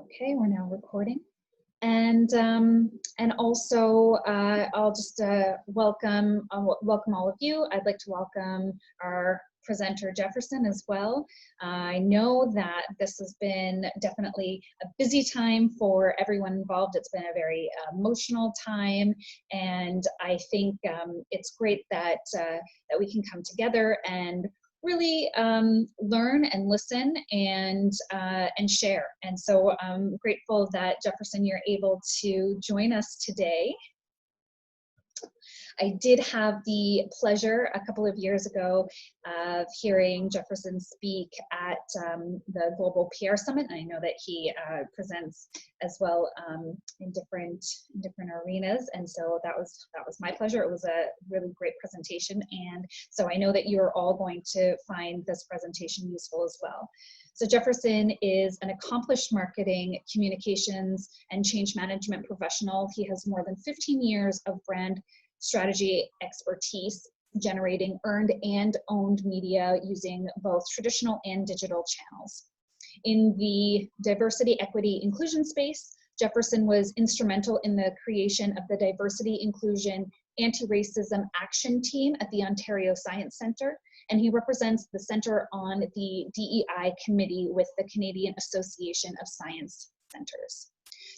Okay, we're now recording. And also, I'll just welcome all of you. I'd like to welcome our presenter Jefferson as well. I know that this has been definitely a busy time for everyone involved. It's been a very emotional time, and I think it's great that we can come together and really learn and listen and share. And so I'm grateful that Jefferson, you're able to join us today. I did have the pleasure a couple of years ago of hearing Jefferson speak at the Global PR Summit. I know that he presents as well in different arenas, and so that was my pleasure. It was a really great presentation, and so I know that you're all going to find this presentation useful as well. So Jefferson is an accomplished marketing, communications, and change management professional. He has more than 15 years of brand strategy expertise, generating earned and owned media using both traditional and digital channels. In the diversity, equity, inclusion space, Jefferson was instrumental in the creation of the Diversity, Inclusion, Anti-Racism Action Team at the Ontario Science Centre, and he represents the Centre on the DEI Committee with the Canadian Association of Science Centres.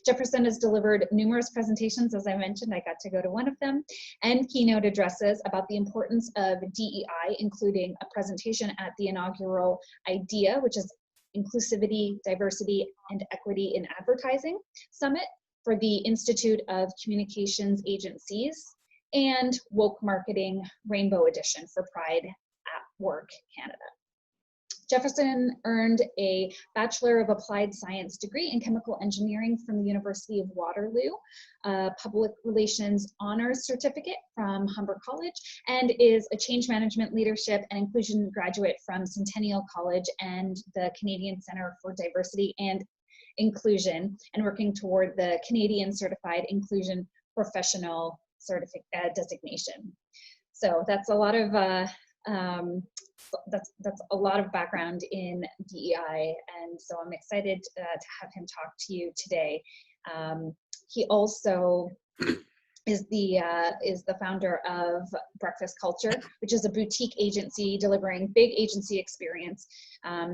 Jefferson has delivered numerous presentations, as I mentioned, I got to go to one of them, and keynote addresses about the importance of DEI, including a presentation at the inaugural IDEA, which is Inclusivity, Diversity, and Equity in Advertising Summit for the Institute of Communications Agencies, and Woke Marketing Rainbow Edition for Pride at Work Canada. Jefferson earned a Bachelor of Applied Science degree in Chemical Engineering from the University of Waterloo, a Public Relations Honors Certificate from Humber College, and is a Change Management Leadership and Inclusion graduate from Centennial College and the Canadian Centre for Diversity and Inclusion, and working toward the Canadian Certified Inclusion Professional designation. So that's a lot of that's a lot of background in DEI, and so I'm excited to have him talk to you today. He also is the founder of Breakfast Culture, which is a boutique agency delivering big agency experience.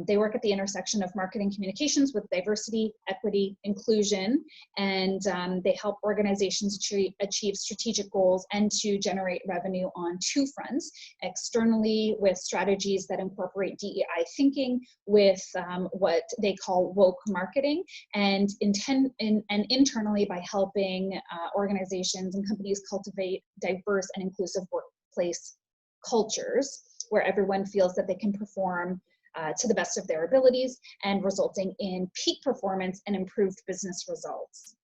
They work at the intersection of marketing communications with diversity, equity, inclusion, and they help organizations achieve strategic goals and to generate revenue on two fronts: externally with strategies that incorporate DEI thinking with what they call woke marketing, and internally by helping organizations and companies cultivate diverse and inclusive workplace cultures where everyone feels that they can perform to the best of their abilities, and resulting in peak performance and improved business results.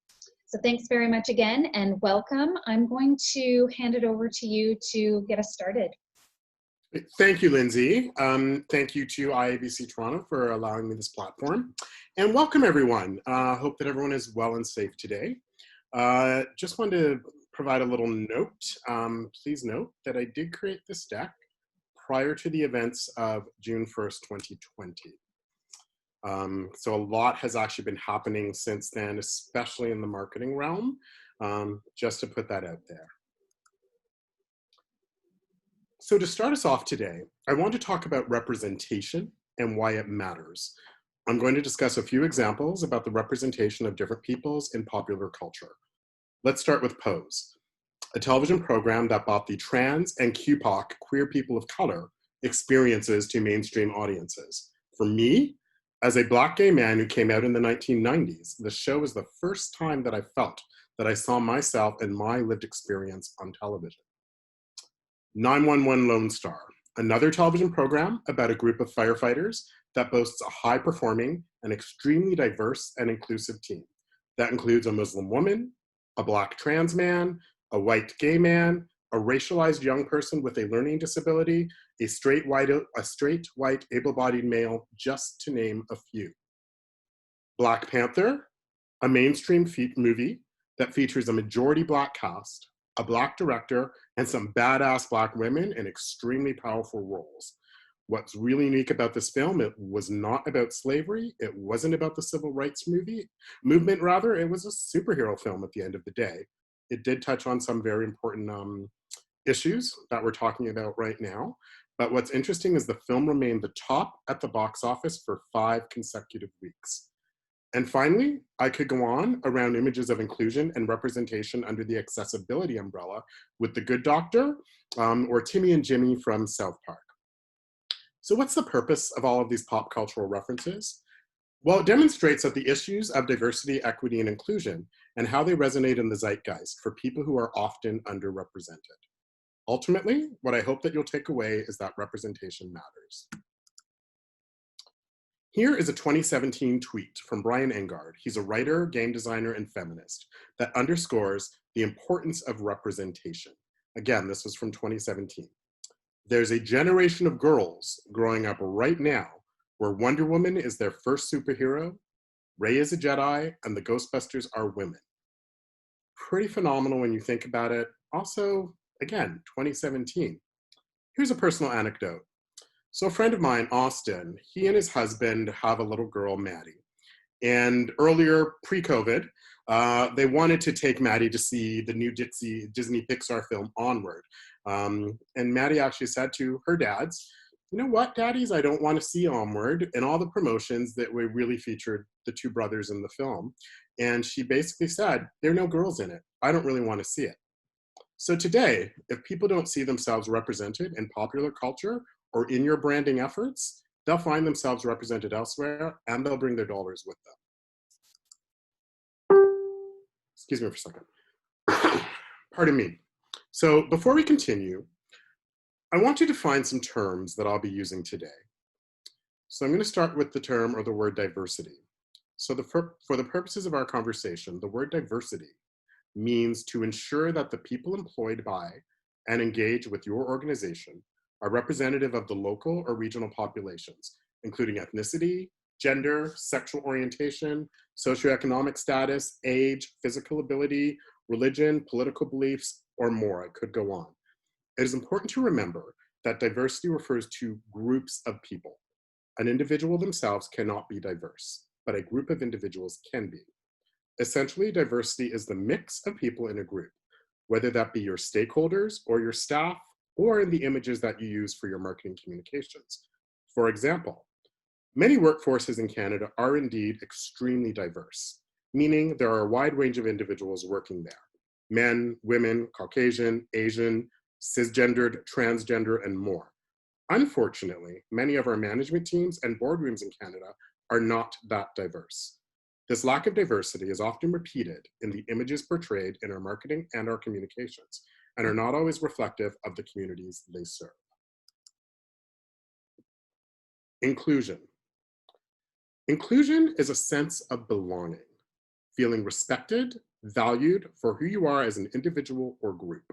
So thanks very much again, and welcome. I'm going to hand it over to you to get us started. Thank you, Lindsay. Thank you to IABC Toronto for allowing me this platform. And welcome, everyone. Hope that everyone is well and safe today. Just wanted to provide a little note. Please note that I did create this deck prior to the events of June 1st, 2020. So a lot has actually been happening since then, especially in the marketing realm, just to put that out there. So to start us off today, I want to talk about representation and why it matters. I'm going to discuss a few examples about the representation of different peoples in popular culture. Let's start with Pose, a television program that brought the trans and QPOC, queer people of color, experiences to mainstream audiences. For me, as a Black gay man who came out in the 1990s, the show was the first time that I felt that I saw myself and my lived experience on television. 911 Lone Star, another television program about a group of firefighters that boasts a high-performing and extremely diverse and inclusive team. That includes a Muslim woman, a Black trans man, a white gay man, a racialized young person with a learning disability, a straight white able-bodied male, just to name a few. Black Panther, a mainstream movie that features a majority Black cast, a Black director, and some badass Black women in extremely powerful roles. What's really unique about this film, it was not about slavery. It wasn't about the civil rights movement, rather. It was a superhero film at the end of the day. It did touch on some very important issues that we're talking about right now. But what's interesting is the film remained the top at the box office for 5 consecutive weeks. And finally, I could go on around images of inclusion and representation under the accessibility umbrella with The Good Doctor or Timmy and Jimmy from South Park. So what's the purpose of all of these pop cultural references? Well, it demonstrates that the issues of diversity, equity, and inclusion and how they resonate in the zeitgeist for people who are often underrepresented. Ultimately, what I hope that you'll take away is that representation matters. Here is a 2017 tweet from Brian Engard. He's a writer, game designer, and feminist that underscores the importance of representation. Again, this was from 2017. There's a generation of girls growing up right now where Wonder Woman is their first superhero, Rey is a Jedi, and the Ghostbusters are women. Pretty phenomenal when you think about it. Also, again, 2017. Here's a personal anecdote. So a friend of mine, Austin, he and his husband have a little girl, Maddie. And earlier, pre-COVID, they wanted to take Maddie to see the new Disney Pixar film, Onward. And Maddie actually said to her dads, you know what, daddies, I don't want to see Onward and all the promotions that we really featured the 2 brothers in the film. And she basically said, there are no girls in it. I don't really want to see it. So today, if people don't see themselves represented in popular culture or in your branding efforts, they'll find themselves represented elsewhere and they'll bring their dollars with them. Excuse me for a second. Pardon me. So before we continue, I want to define some terms that I'll be using today. So I'm going to start with the term or the word diversity. So for the purposes of our conversation, the word diversity means to ensure that the people employed by and engage with your organization are representative of the local or regional populations, including ethnicity, gender, sexual orientation, socioeconomic status, age, physical ability, religion, political beliefs, or more. I could go on. It is important to remember that diversity refers to groups of people. An individual themselves cannot be diverse, but a group of individuals can be. Essentially, diversity is the mix of people in a group, whether that be your stakeholders or your staff, or in the images that you use for your marketing communications. For example, many workforces in Canada are indeed extremely diverse, meaning there are a wide range of individuals working there. Men, women, Caucasian, Asian, cisgendered, transgender, and more. Unfortunately, many of our management teams and boardrooms in Canada are not that diverse. This lack of diversity is often repeated in the images portrayed in our marketing and our communications, and are not always reflective of the communities they serve. Inclusion. Inclusion is a sense of belonging, feeling respected, valued for who you are as an individual or group.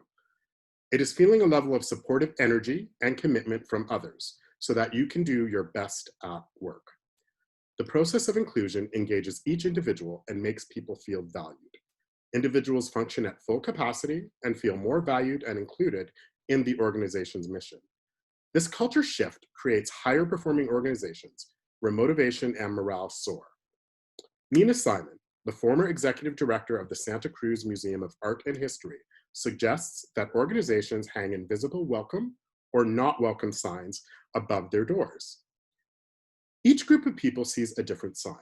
It is feeling a level of supportive energy and commitment from others so that you can do your best at work. The process of inclusion engages each individual and makes people feel valued. Individuals function at full capacity and feel more valued and included in the organization's mission. This culture shift creates higher performing organizations where motivation and morale soar. Nina Simon, the former executive director of the Santa Cruz Museum of Art and History, suggests that organizations hang invisible welcome or not welcome signs above their doors. Each group of people sees a different sign.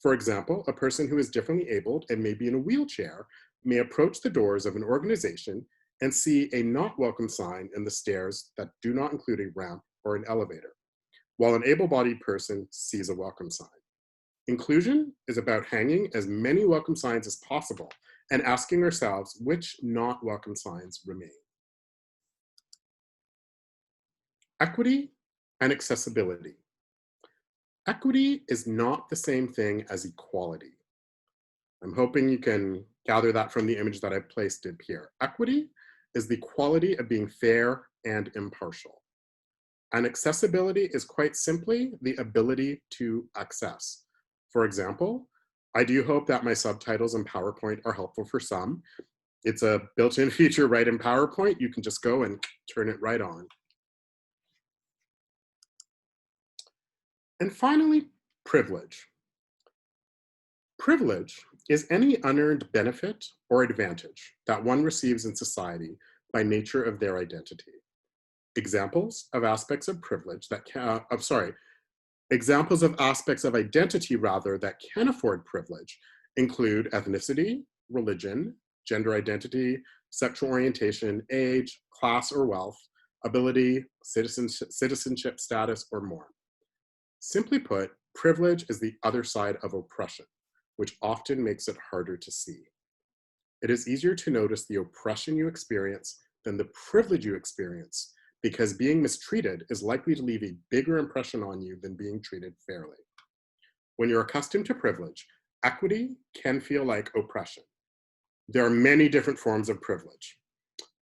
For example, a person who is differently abled and may be in a wheelchair may approach the doors of an organization and see a not welcome sign in the stairs that do not include a ramp or an elevator, while an able-bodied person sees a welcome sign. Inclusion is about hanging as many welcome signs as possible and asking ourselves which not welcome signs remain. Equity and accessibility. Equity is not the same thing as equality. I'm hoping you can gather that from the image that I've placed up here. Equity is the quality of being fair and impartial. And accessibility is quite simply the ability to access. For example, I do hope that my subtitles in PowerPoint are helpful for some. It's a built-in feature right in PowerPoint. You can just go and turn it right on. And finally, privilege. Privilege is any unearned benefit or advantage that one receives in society by nature of their identity. Examples of aspects of privilege that can, examples of aspects of identity rather that can afford privilege include ethnicity, religion, gender identity, sexual orientation, age, class or wealth, ability, citizenship status, or more. Simply put, privilege is the other side of oppression, which often makes it harder to see. It is easier to notice the oppression you experience than the privilege you experience, because being mistreated is likely to leave a bigger impression on you than being treated fairly. When you're accustomed to privilege, equity can feel like oppression. There are many different forms of privilege,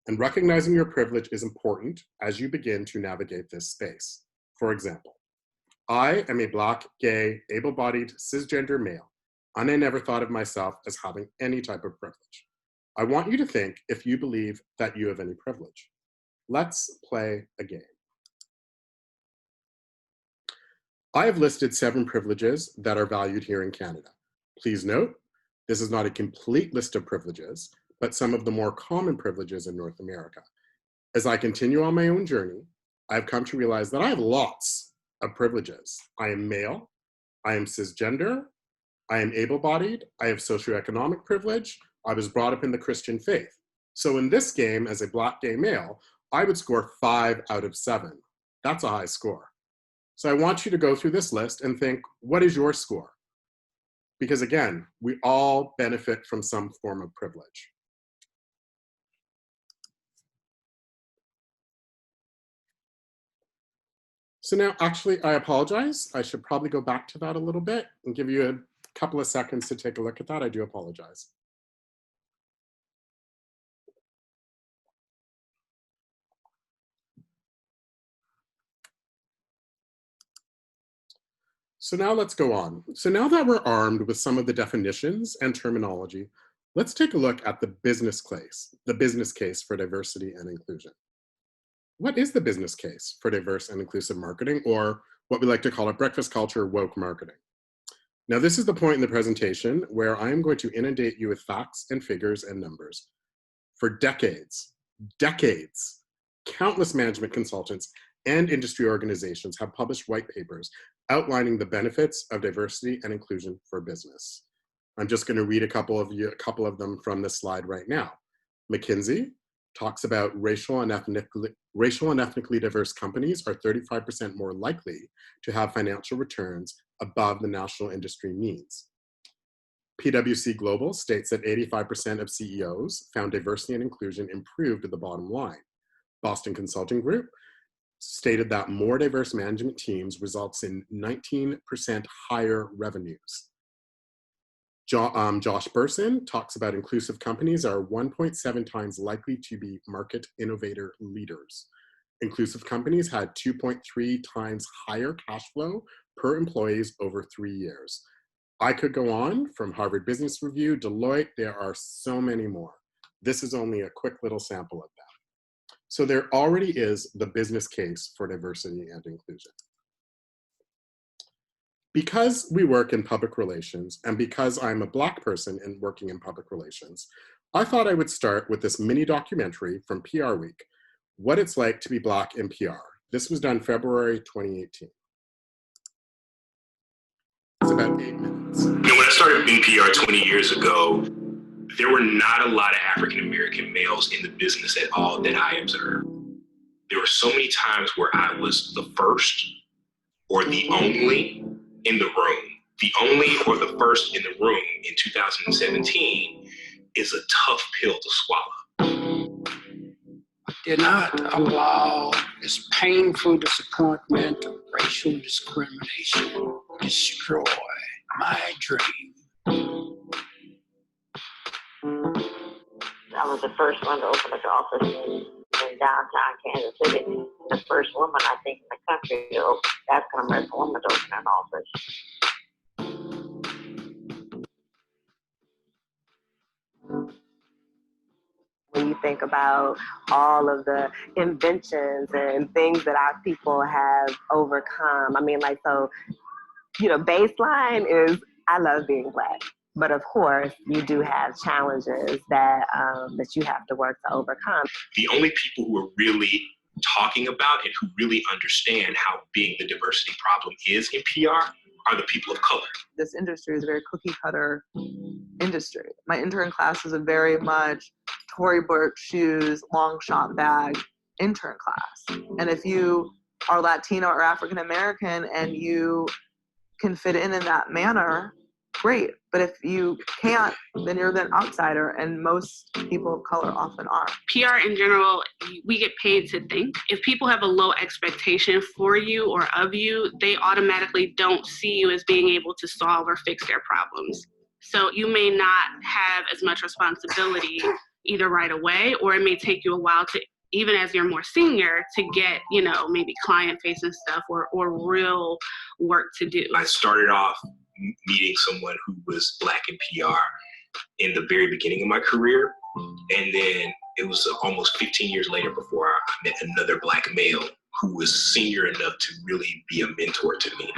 and recognizing your privilege is important as you begin to navigate this space. For example, I am a Black, gay, able-bodied, cisgender male, and I never thought of myself as having any type of privilege. I want you to think if you believe that you have any privilege. Let's play a game. I have listed 7 privileges that are valued here in Canada. Please note, this is not a complete list of privileges, but some of the more common privileges in North America. As I continue on my own journey, I've come to realize that I have lots of privileges. I am male, I am cisgender, I am able-bodied, I have socioeconomic privilege, I was brought up in the Christian faith. So in this game, as a Black gay male, I would score 5 out of 7. That's a high score. So I want you to go through this list and think, what is your score? Because again, we all benefit from some form of privilege. So now, actually, I apologize. I should probably go back to that a little bit and give you a couple of seconds to take a look at that. I do apologize. So now let's go on. So now that we're armed with some of the definitions and terminology, let's take a look at the business case for diversity and inclusion. What is the business case for diverse and inclusive marketing, or what we like to call it breakfast culture woke marketing? Now, this is the point in the presentation where I am going to inundate you with facts and figures and numbers. For decades, countless management consultants and industry organizations have published white papers outlining the benefits of diversity and inclusion for business. I'm just going to read a couple of them from this slide right now. McKinsey talks about racial and ethnically diverse companies are 35% more likely to have financial returns above the national industry means. PwC Global states that 85% of CEOs found diversity and inclusion improved the bottom line. Boston Consulting Group stated that more diverse management teams results in 19% higher revenues. Josh Bersin talks about inclusive companies are 1.7 times likely to be market innovator leaders. Inclusive companies had 2.3 times higher cash flow per employees over 3 years. I could go on from Harvard Business Review, Deloitte, there are so many more. This is only a quick little sample of them. So there already is the business case for diversity and inclusion. Because we work in public relations, and because I'm a Black person and working in public relations, I thought I would start with this mini documentary from PR Week, What It's Like to Be Black in PR. This was done February 2018. It's about 8 minutes. When I started in PR 20 years ago, there were not a lot of African-American males in the business at all that I observed. There were so many times where I was the first or the only in the room. The only or the first in the room in 2017 is a tough pill to swallow. Did not allow this painful disappointment of racial discrimination destroy my dream. I was the first one to open an office in downtown Kansas City. The first woman, I think, in the country to open, African-American woman to open an office. When you think about all of the inventions and things that our people have overcome, I mean, like, so baseline is I love being Black. But of course, you do have challenges that you have to work to overcome. The only people who are really talking about and who really understand how big the diversity problem is in PR are the people of color. This industry is a very cookie cutter industry. My intern class is a very much Tory Burch shoes, long shot bag intern class. And if you are Latino or African American and you can fit in that manner, great. But if you can't, then you're the outsider, and most people of color often are. PR in general, we get paid to think. If people have a low expectation for you or of you, they automatically don't see you as being able to solve or fix their problems. So you may not have as much responsibility either right away, or it may take you a while to, even as you're more senior, to get, maybe client-facing stuff or real work to do. I started off meeting someone who was Black in PR in the very beginning of my career. And then it was almost 15 years later before I met another Black male who was senior enough to really be a mentor to me.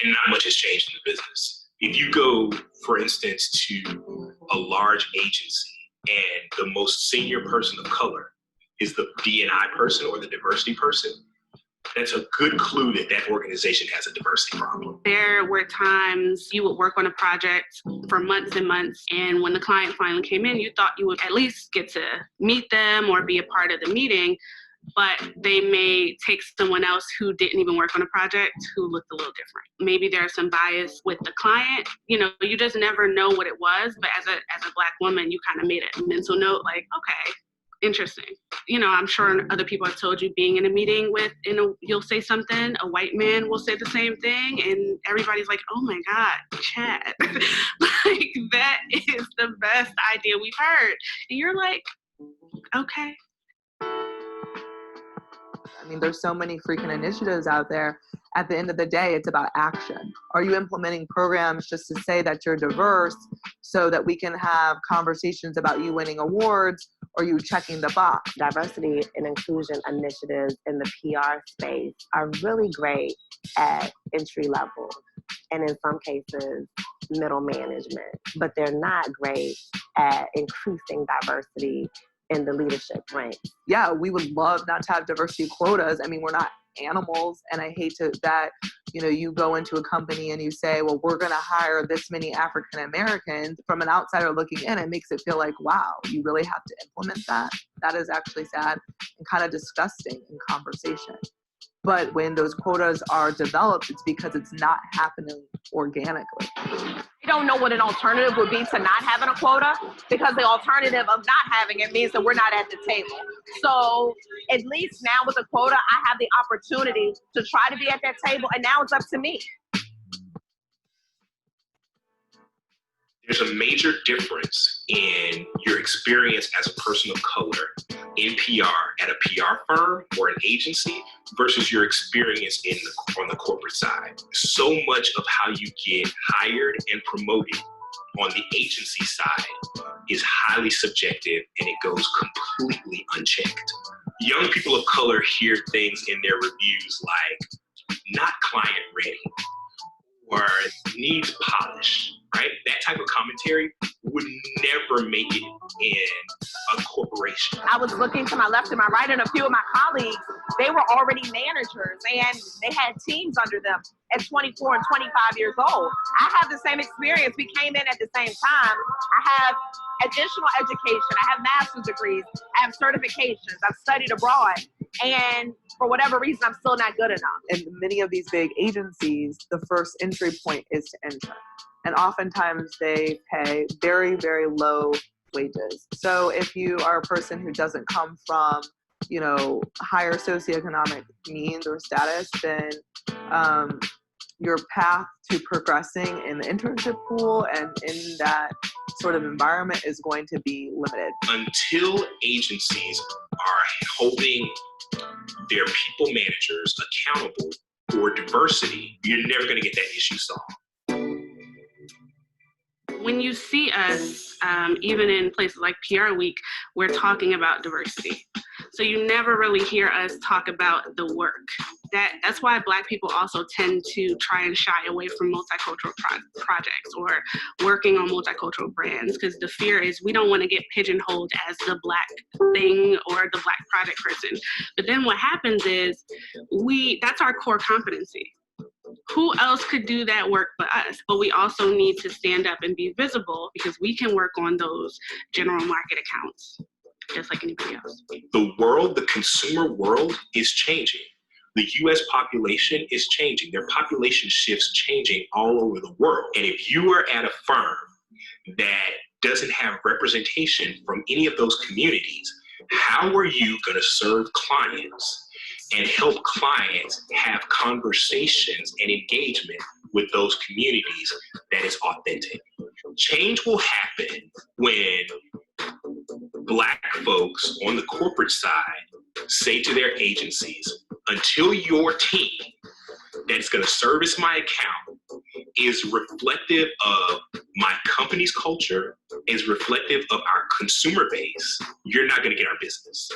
And not much has changed in the business. If you go, for instance, to a large agency and the most senior person of color is the D&I person or the diversity person, that's a good clue that that organization has a diversity problem. There were times you would work on a project for months and months, and when the client finally came in, you thought you would at least get to meet them or be a part of the meeting, but they may take someone else who didn't even work on a project who looked a little different. Maybe there's some bias with the client. You just never know what it was, but as a Black woman, you kind of made a mental note like, okay, interesting. I'm sure other people have told you being in a meeting with, you'll say something, a white man will say the same thing, and everybody's like, oh my God, Chad. Like, that is the best idea we've heard. And you're like, okay. There's so many freaking initiatives out there. At the end of the day, it's about action. Are you implementing programs just to say that you're diverse so that we can have conversations about you winning awards, or you checking the box? Diversity and inclusion initiatives in the PR space are really great at entry level and in some cases middle management, but they're not great at increasing diversity in the leadership ranks. Yeah, we would love not to have diversity quotas. We're not animals, and I hate that you go into a company and you say, well, we're going to hire this many African Americans. From an outsider looking in, it makes it feel like, wow, you really have to implement that? That is actually sad and kind of disgusting in conversation. But when those quotas are developed, it's because it's not happening organically. We don't know what an alternative would be to not having a quota, because the alternative of not having it means that we're not at the table. So at least now with a quota, I have the opportunity to try to be at that table, and now it's up to me. There's a major difference in your experience as a person of color in PR at a PR firm or an agency versus your experience on the corporate side. So much of how you get hired and promoted on the agency side is highly subjective, and it goes completely unchecked. Young people of color hear things in their reviews like not client ready or needs polish, right? That type of commentary would never make it in a corporation. I was looking to my left and my right, and a few of my colleagues, they were already managers and they had teams under them at 24 and 25 years old. I have the same experience. We came in at the same time. I have additional education. I have master's degrees. I have certifications. I've studied abroad. And for whatever reason, I'm still not good enough. In many of these big agencies, the first entry point is to enter. And oftentimes they pay very, very low wages. So if you are a person who doesn't come from, higher socioeconomic means or status, then your path to progressing in the internship pool and in that sort of environment is going to be limited. Until agencies are holding their people managers accountable for diversity, you're never going to get that issue solved. When you see us, even in places like PR Week, we're talking about diversity. So you never really hear us talk about the work. that's why Black people also tend to try and shy away from multicultural projects or working on multicultural brands, because the fear is we don't want to get pigeonholed as the Black thing or the Black project person. But then what happens is that's our core competency. Who else could do that work but us? But we also need to stand up and be visible, because we can work on those general market accounts just like anybody else. The world, the consumer world is changing. The US population is changing. Their population shifts changing all over the world. And if you are at a firm that doesn't have representation from any of those communities, how are you going to serve clients and help clients have conversations and engagement with those communities that is authentic? Change will happen when Black folks on the corporate side say to their agencies, until your team that's going to service my account is reflective of my company's culture, is reflective of our consumer base, you're not going to get our business.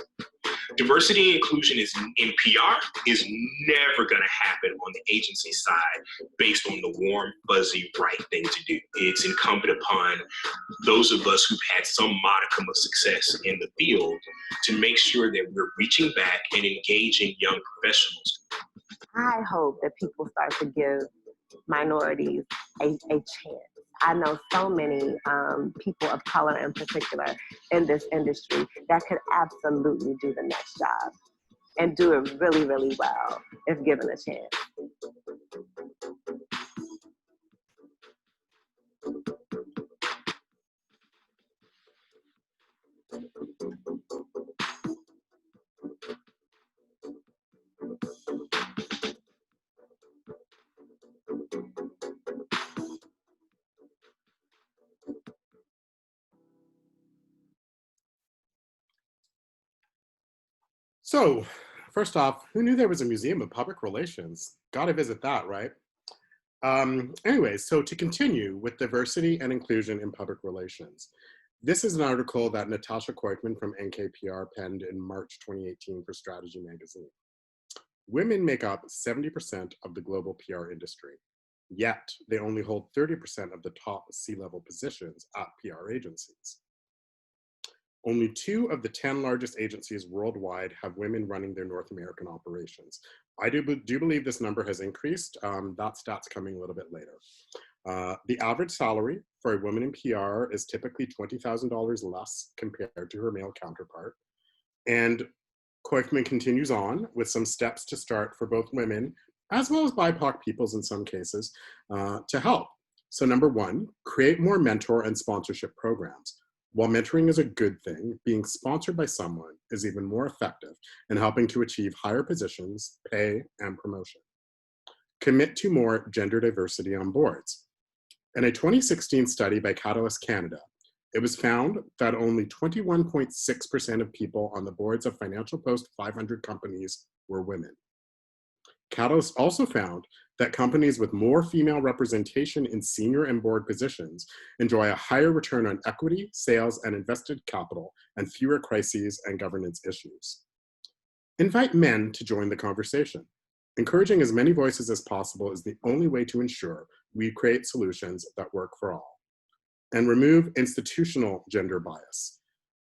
Diversity and inclusion in PR is never going to happen on the agency side based on the warm, fuzzy, right thing to do. It's incumbent upon those of us who've had some modicum of success in the field to make sure that we're reaching back and engaging young professionals. I hope that people start to give minorities a chance. I know so many people of color in particular in this industry that could absolutely do the next job and do it really, really well if given a chance. So, first off, who knew there was a museum of public relations? Gotta visit that, right? Anyway, so to continue with diversity and inclusion in public relations, this is an article that Natasha Koikman from NKPR penned in March 2018 for Strategy Magazine. Women make up 70% of the global PR industry, yet they only hold 30% of the top C-level positions at PR agencies. Only 2 of the 10 largest agencies worldwide have women running their North American operations. I do believe this number has increased. That stat's coming a little bit later. The average salary for a woman in PR is typically $20,000 less compared to her male counterpart. And Koikman continues on with some steps to start for both women, as well as BIPOC peoples in some cases, to help. So number 1, create more mentor and sponsorship programs. While mentoring is a good thing, being sponsored by someone is even more effective in helping to achieve higher positions, pay, and promotion. Commit to more gender diversity on boards. In a 2016 study by Catalyst Canada, it was found that only 21.6% of people on the boards of Financial Post 500 companies were women. Catalyst also found that companies with more female representation in senior and board positions enjoy a higher return on equity, sales, and invested capital, and fewer crises and governance issues. Invite men to join the conversation. Encouraging as many voices as possible is the only way to ensure we create solutions that work for all. And remove institutional gender bias.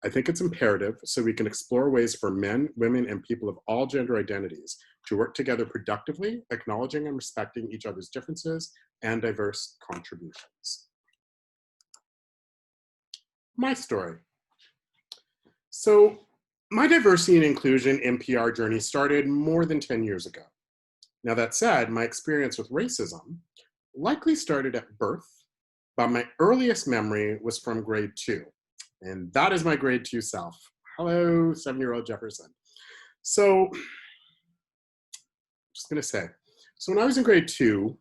I think it's imperative so we can explore ways for men, women, and people of all gender identities to work together productively, acknowledging and respecting each other's differences and diverse contributions. My story. So my diversity and inclusion in PR journey started more than 10 years ago. Now that said, my experience with racism likely started at birth, but my earliest memory was from grade 2. And that is my grade 2 self. Hello, 7-year-old Jefferson. So, just gonna say, so when I was in grade 2,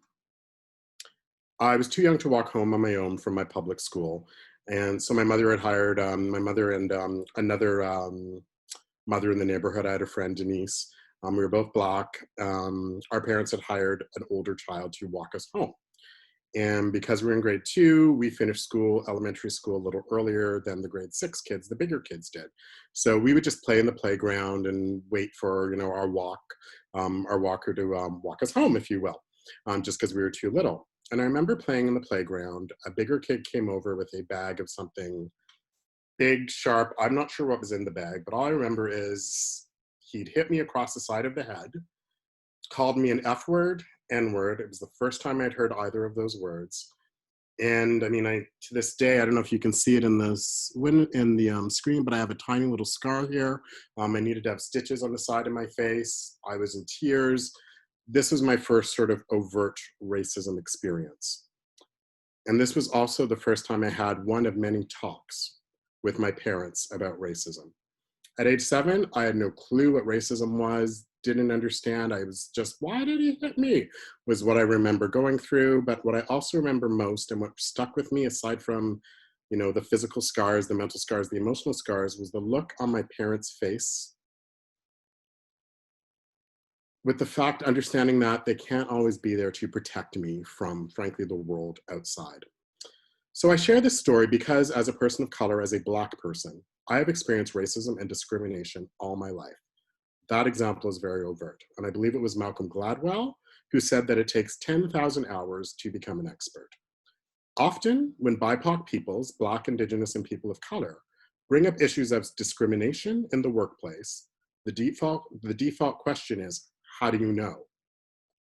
I was too young to walk home on my own from my public school. And so my mother had hired, my mother and another mother in the neighborhood. I had a friend, Denise. We were both Black. Our parents had hired an older child to walk us home. And because we were in grade 2, we finished school, elementary school, a little earlier than the grade 6 kids, the bigger kids did. So we would just play in the playground and wait for, our walk our walker to walk us home, if you will, just because we were too little. And I remember playing in the playground. A bigger kid came over with a bag of something big, sharp. I'm not sure what was in the bag, but all I remember is he'd hit me across the side of the head, called me an F word, N word. It was the first time I'd heard either of those words. And I mean, to this day, I don't know if you can see it in the screen, but I have a tiny little scar here. I needed to have stitches on the side of my face. I was in tears. This was my first sort of overt racism experience. And this was also the first time I had one of many talks with my parents about racism. At age 7, I had no clue what racism was, didn't understand. I was just, why did he hit me? Was what I remember going through. But what I also remember most, and what stuck with me aside from, you know, the physical scars, the mental scars, the emotional scars, was the look on my parents' face, with the fact, understanding that they can't always be there to protect me from, frankly, the world outside. So I share this story because as a person of color, as a Black person, I have experienced racism and discrimination all my life. That example is very overt. And I believe it was Malcolm Gladwell who said that it takes 10,000 hours to become an expert. Often when BIPOC peoples, Black, Indigenous, and people of color, bring up issues of discrimination in the workplace, the default question is, how do you know?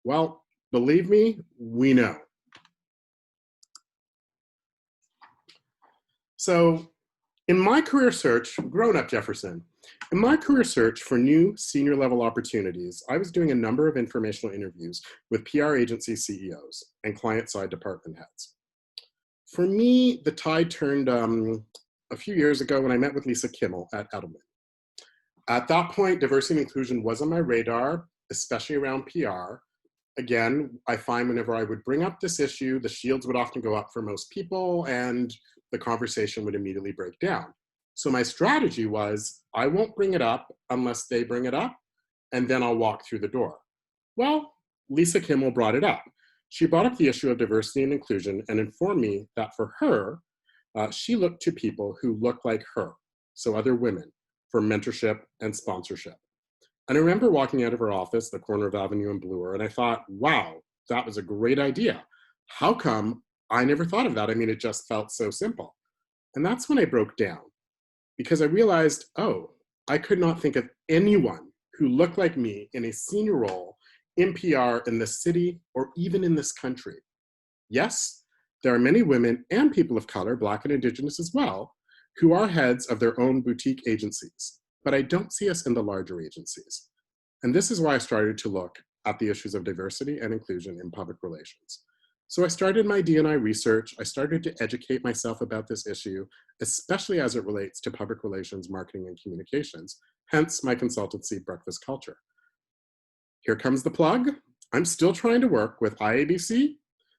Well, believe me, we know. So in my career search, grown up Jefferson, in my career search for new senior level opportunities, I was doing a number of informational interviews with PR agency CEOs and client-side department heads. For me, the tide turned a few years ago when I met with Lisa Kimmel at Edelman. At that point, diversity and inclusion was on my radar, especially around PR. Again, I find whenever I would bring up this issue, the shields would often go up for most people and the conversation would immediately break down. So my strategy was, I won't bring it up unless they bring it up, and then I'll walk through the door. Well, Lisa Kimmel brought it up. She brought up the issue of diversity and inclusion and informed me that for her, she looked to people who look like her, so other women, for mentorship and sponsorship. And I remember walking out of her office, the corner of Avenue and Bloor, and I thought, wow, that was a great idea. How come I never thought of that? I mean, it just felt so simple. And that's when I broke down, because I realized, oh, I could not think of anyone who looked like me in a senior role in PR in this city or even in this country. Yes, there are many women and people of color, Black and Indigenous as well, who are heads of their own boutique agencies, but I don't see us in the larger agencies. And this is why I started to look at the issues of diversity and inclusion in public relations. So I started my D&I research. I started to educate myself about this issue, especially as it relates to public relations, marketing, and communications, hence my consultancy, Breakfast Culture. Here comes the plug. I'm still trying to work with IABC,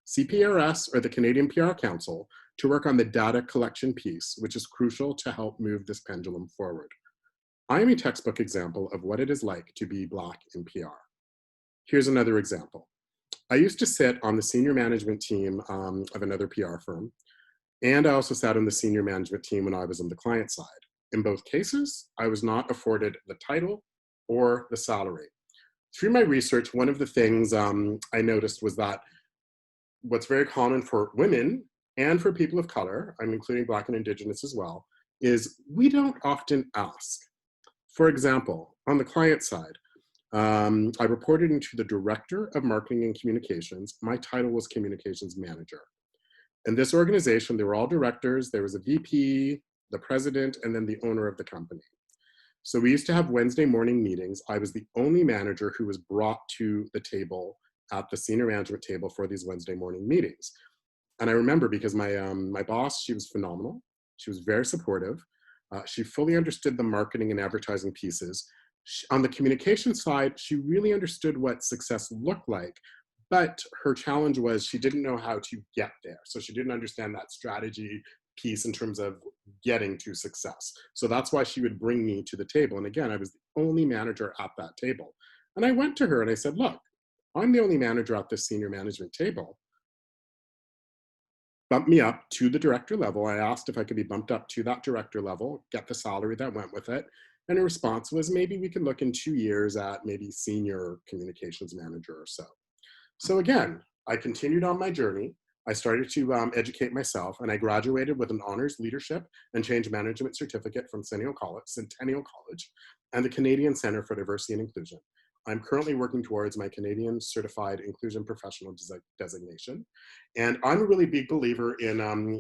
CPRS, or the Canadian PR Council to work on the data collection piece, which is crucial to help move this pendulum forward. I am a textbook example of what it is like to be Black in PR. Here's another example. I used to sit on the senior management team of another PR firm, and I also sat on the senior management team when I was on the client side. In both cases, I was not afforded the title or the salary. Through my research, one of the things I noticed was that what's very common for women and for people of color, I'm including Black and Indigenous as well, is we don't often ask. For example, on the client side, I reported into the Director of Marketing and Communications. My title was Communications Manager. In this organization, they were all directors. There was a VP, the president, and then the owner of the company. So we used to have Wednesday morning meetings. I was the only manager who was brought to the table at the senior management table for these Wednesday morning meetings. And I remember because my boss, she was phenomenal. She was very supportive. She fully understood the marketing and advertising pieces. On the communication side, she really understood what success looked like, but her challenge was she didn't know how to get there. So she didn't understand that strategy piece in terms of getting to success. So that's why she would bring me to the table. And again, I was the only manager at that table. And I went to her and I said, look, I'm the only manager at this senior management table. Bump me up to the director level. I asked if I could be bumped up to that director level, get the salary that went with it. And her response was, maybe we could look in 2 years at maybe senior communications manager or so. So again, I continued on my journey. I started to educate myself, and I graduated with an honors leadership and change management certificate from Centennial College and the Canadian Centre for Diversity and Inclusion. I'm currently working towards my Canadian Certified Inclusion Professional designation. And I'm a really big believer in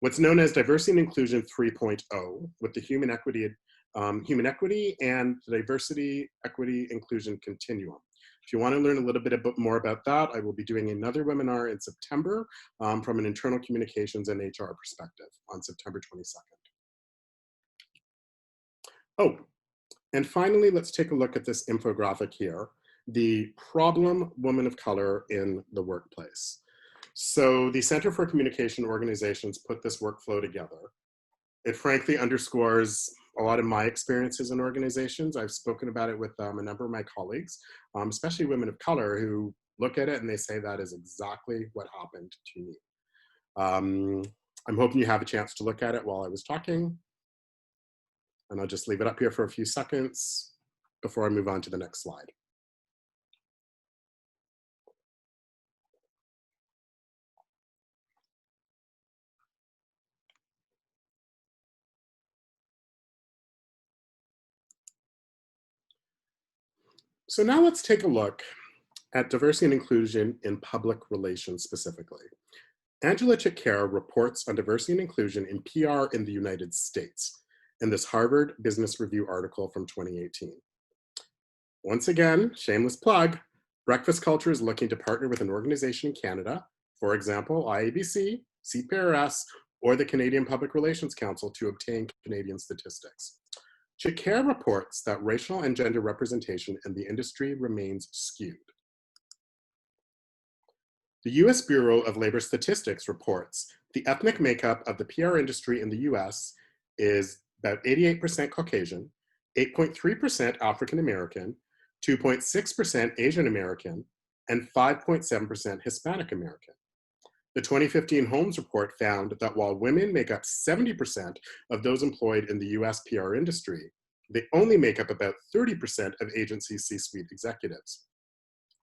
what's known as Diversity and Inclusion 3.0, with the human equity and the diversity, equity, inclusion continuum. If you want to learn a little bit more about that, I will be doing another webinar in September from an internal communications and HR perspective on September 22nd. Oh, and finally, let's take a look at this infographic here, the problem woman of color in the workplace. So the Center for Communication Organizations put this workflow together. It frankly underscores a lot of my experiences in organizations. I've spoken about it with a number of my colleagues, especially women of color, who look at it and they say that is exactly what happened to me. I'm hoping you have a chance to look at it while I was talking. And I'll just leave it up here for a few seconds before I move on to the next slide. So now let's take a look at diversity and inclusion in public relations specifically. Angela Chick-Care reports on diversity and inclusion in PR in the United States in this Harvard Business Review article from 2018. Once again, shameless plug, Breakfast Culture is looking to partner with an organization in Canada, for example, IABC, CPRS, or the Canadian Public Relations Council to obtain Canadian statistics. Chick-Care reports that racial and gender representation in the industry remains skewed. The US Bureau of Labor Statistics reports the ethnic makeup of the PR industry in the US is about 88% Caucasian, 8.3% African American, 2.6% Asian American, and 5.7% Hispanic American. The 2015 Holmes report found that while women make up 70% of those employed in the US PR industry, they only make up about 30% of agency C-suite executives.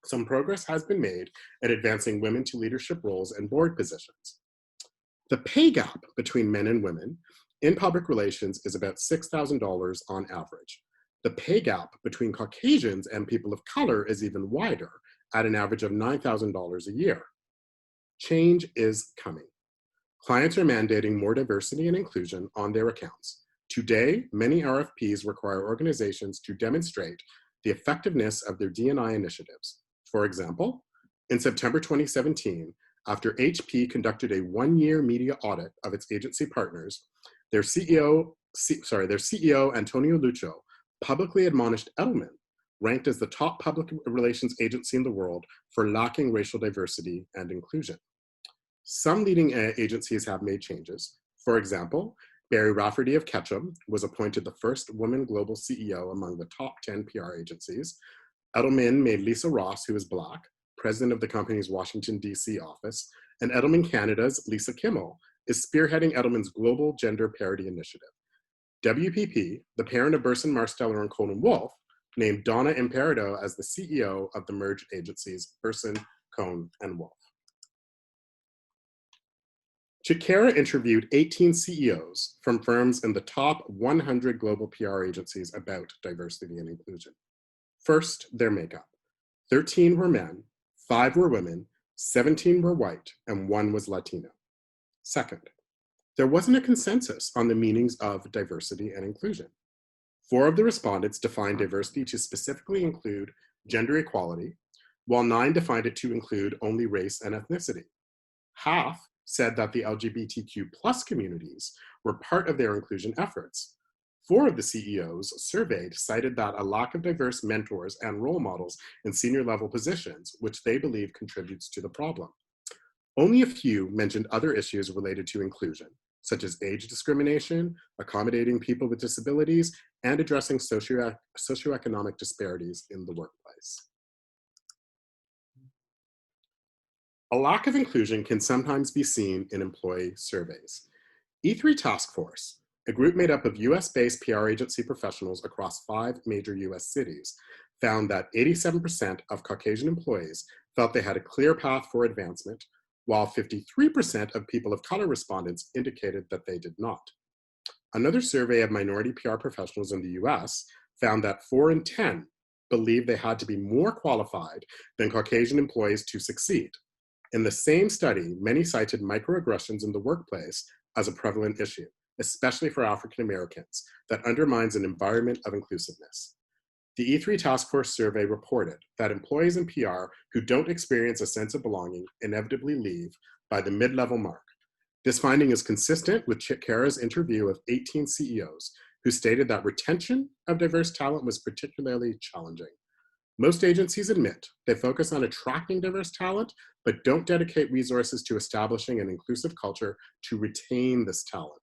Some progress has been made at advancing women to leadership roles and board positions. The pay gap between men and women in public relations is about $6,000 on average. The pay gap between Caucasians and people of color is even wider, at an average of $9,000 a year. Change is coming. Clients are mandating more diversity and inclusion on their accounts. Today, many RFPs require organizations to demonstrate the effectiveness of their D&I initiatives. For example, in September 2017, after HP conducted a one-year media audit of its agency partners, their CEO, Antonio Lucho, publicly admonished Edelman, ranked as the top public relations agency in the world for lacking racial diversity and inclusion. Some leading agencies have made changes. For example, Barry Rafferty of Ketchum was appointed the first woman global CEO among the top 10 PR agencies. Edelman made Lisa Ross, who is Black, president of the company's Washington, D.C. office, and Edelman Canada's Lisa Kimmel is spearheading Edelman's global gender parity initiative. WPP, the parent of Burson Marsteller and Cohn & Wolfe, named Donna Imperido as the CEO of the merged agencies Burson, Cohn & Wolfe. Chick-Care interviewed 18 CEOs from firms in the top 100 global PR agencies about diversity and inclusion. First, their makeup. 13 were men, 5 were women, 17 were white, and 1 was Latino. Second, there wasn't a consensus on the meanings of diversity and inclusion. 4 of the respondents defined diversity to specifically include gender equality, while 9 defined it to include only race and ethnicity. Half said that the LGBTQ+ communities were part of their inclusion efforts. 4 of the CEOs surveyed cited that a lack of diverse mentors and role models in senior level positions, which they believe contributes to the problem. Only a few mentioned other issues related to inclusion, such as age discrimination, accommodating people with disabilities, and addressing socioeconomic disparities in the workplace. A lack of inclusion can sometimes be seen in employee surveys. E3 Task Force, a group made up of US-based PR agency professionals across 5 major US cities found that 87% of Caucasian employees felt they had a clear path for advancement, while 53% of people of color respondents indicated that they did not. Another survey of minority PR professionals in the US found that 4 in 10 believed they had to be more qualified than Caucasian employees to succeed. In the same study, many cited microaggressions in the workplace as a prevalent issue, especially for African Americans, that undermines an environment of inclusiveness. The E3 Task Force survey reported that employees in PR who don't experience a sense of belonging inevitably leave by the mid-level mark. This finding is consistent with Chick Kara's interview of 18 CEOs who stated that retention of diverse talent was particularly challenging. Most agencies admit they focus on attracting diverse talent, but don't dedicate resources to establishing an inclusive culture to retain this talent.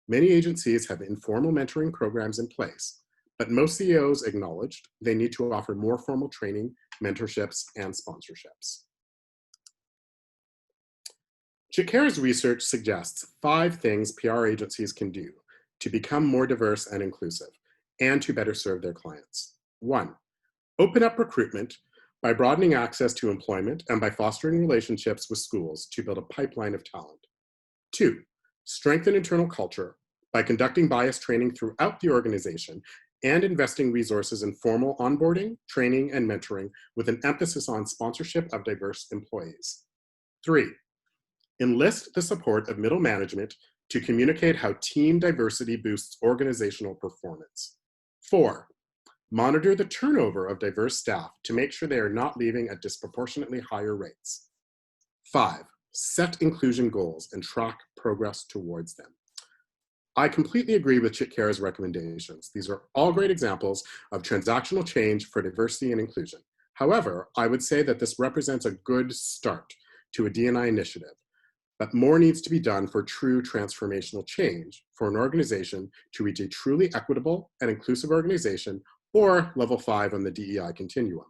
Many agencies have informal mentoring programs in place, but most CEOs acknowledged they need to offer more formal training, mentorships, and sponsorships. Chick Kara's research suggests 5 things PR agencies can do to become more diverse and inclusive, and to better serve their clients. 1, open up recruitment by broadening access to employment and by fostering relationships with schools to build a pipeline of talent. 2, strengthen internal culture by conducting bias training throughout the organization and investing resources in formal onboarding, training, and mentoring with an emphasis on sponsorship of diverse employees. 3, enlist the support of middle management to communicate how team diversity boosts organizational performance. 4, monitor the turnover of diverse staff to make sure they are not leaving at disproportionately higher rates. 5, set inclusion goals and track progress towards them. I completely agree with Chick Kara's recommendations. These are all great examples of transactional change for diversity and inclusion. However, I would say that this represents a good start to a D&I initiative, but more needs to be done for true transformational change for an organization to reach a truly equitable and inclusive organization, or level 5 on the DEI continuum.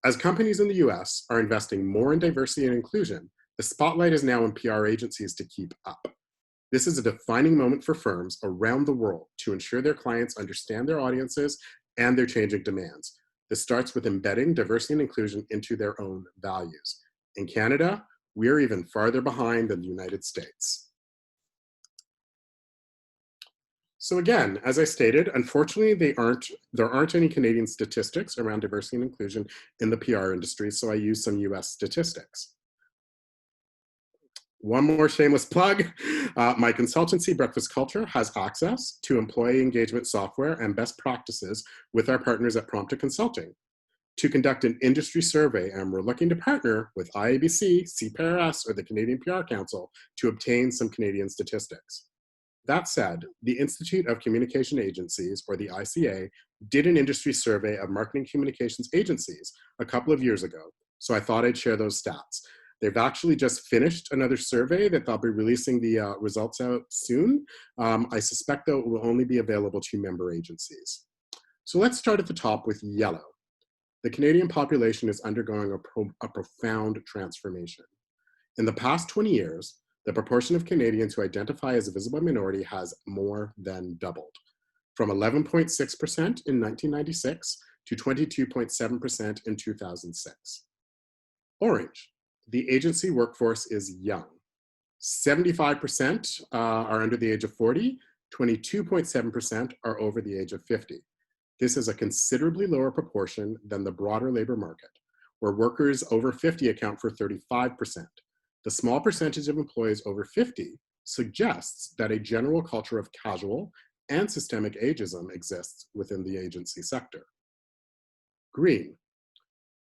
As companies in the US are investing more in diversity and inclusion, the spotlight is now on PR agencies to keep up. This is a defining moment for firms around the world to ensure their clients understand their audiences and their changing demands. This starts with embedding diversity and inclusion into their own values. In Canada, we're even farther behind than the United States. So again, as I stated, unfortunately, there aren't any Canadian statistics around diversity and inclusion in the PR industry, so I use some US statistics. One more shameless plug. My consultancy, Breakfast Culture, has access to employee engagement software and best practices with our partners at Prompta Consulting to conduct an industry survey, and we're looking to partner with IABC, CPRS, or the Canadian PR Council to obtain some Canadian statistics. That said, the Institute of Communication Agencies, or the ICA, did an industry survey of marketing communications agencies a couple of years ago, so I thought I'd share those stats. They've actually just finished another survey that they'll be releasing the results out soon. I suspect, though, it will only be available to member agencies. So let's start at the top with yellow. The Canadian population is undergoing a profound transformation. In the past 20 years, the proportion of Canadians who identify as a visible minority has more than doubled, from 11.6% in 1996 to 22.7% in 2006. Orange. The agency workforce is young. 75% are under the age of 40, 22.7% are over the age of 50. This is a considerably lower proportion than the broader labor market, where workers over 50 account for 35%. The small percentage of employees over 50 suggests that a general culture of casual and systemic ageism exists within the agency sector. Green.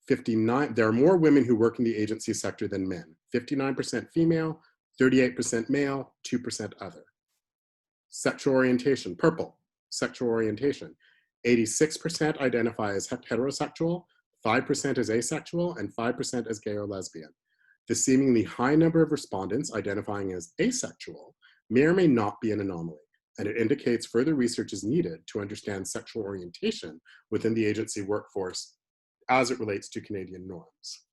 59, there are more women who work in the agency sector than men. 59% female, 38% male, 2% other. Sexual orientation, purple, sexual orientation. 86% identify as heterosexual, 5% as asexual, and 5% as gay or lesbian. The seemingly high number of respondents identifying as asexual may or may not be an anomaly, and it indicates further research is needed to understand sexual orientation within the agency workforce as it relates to Canadian norms.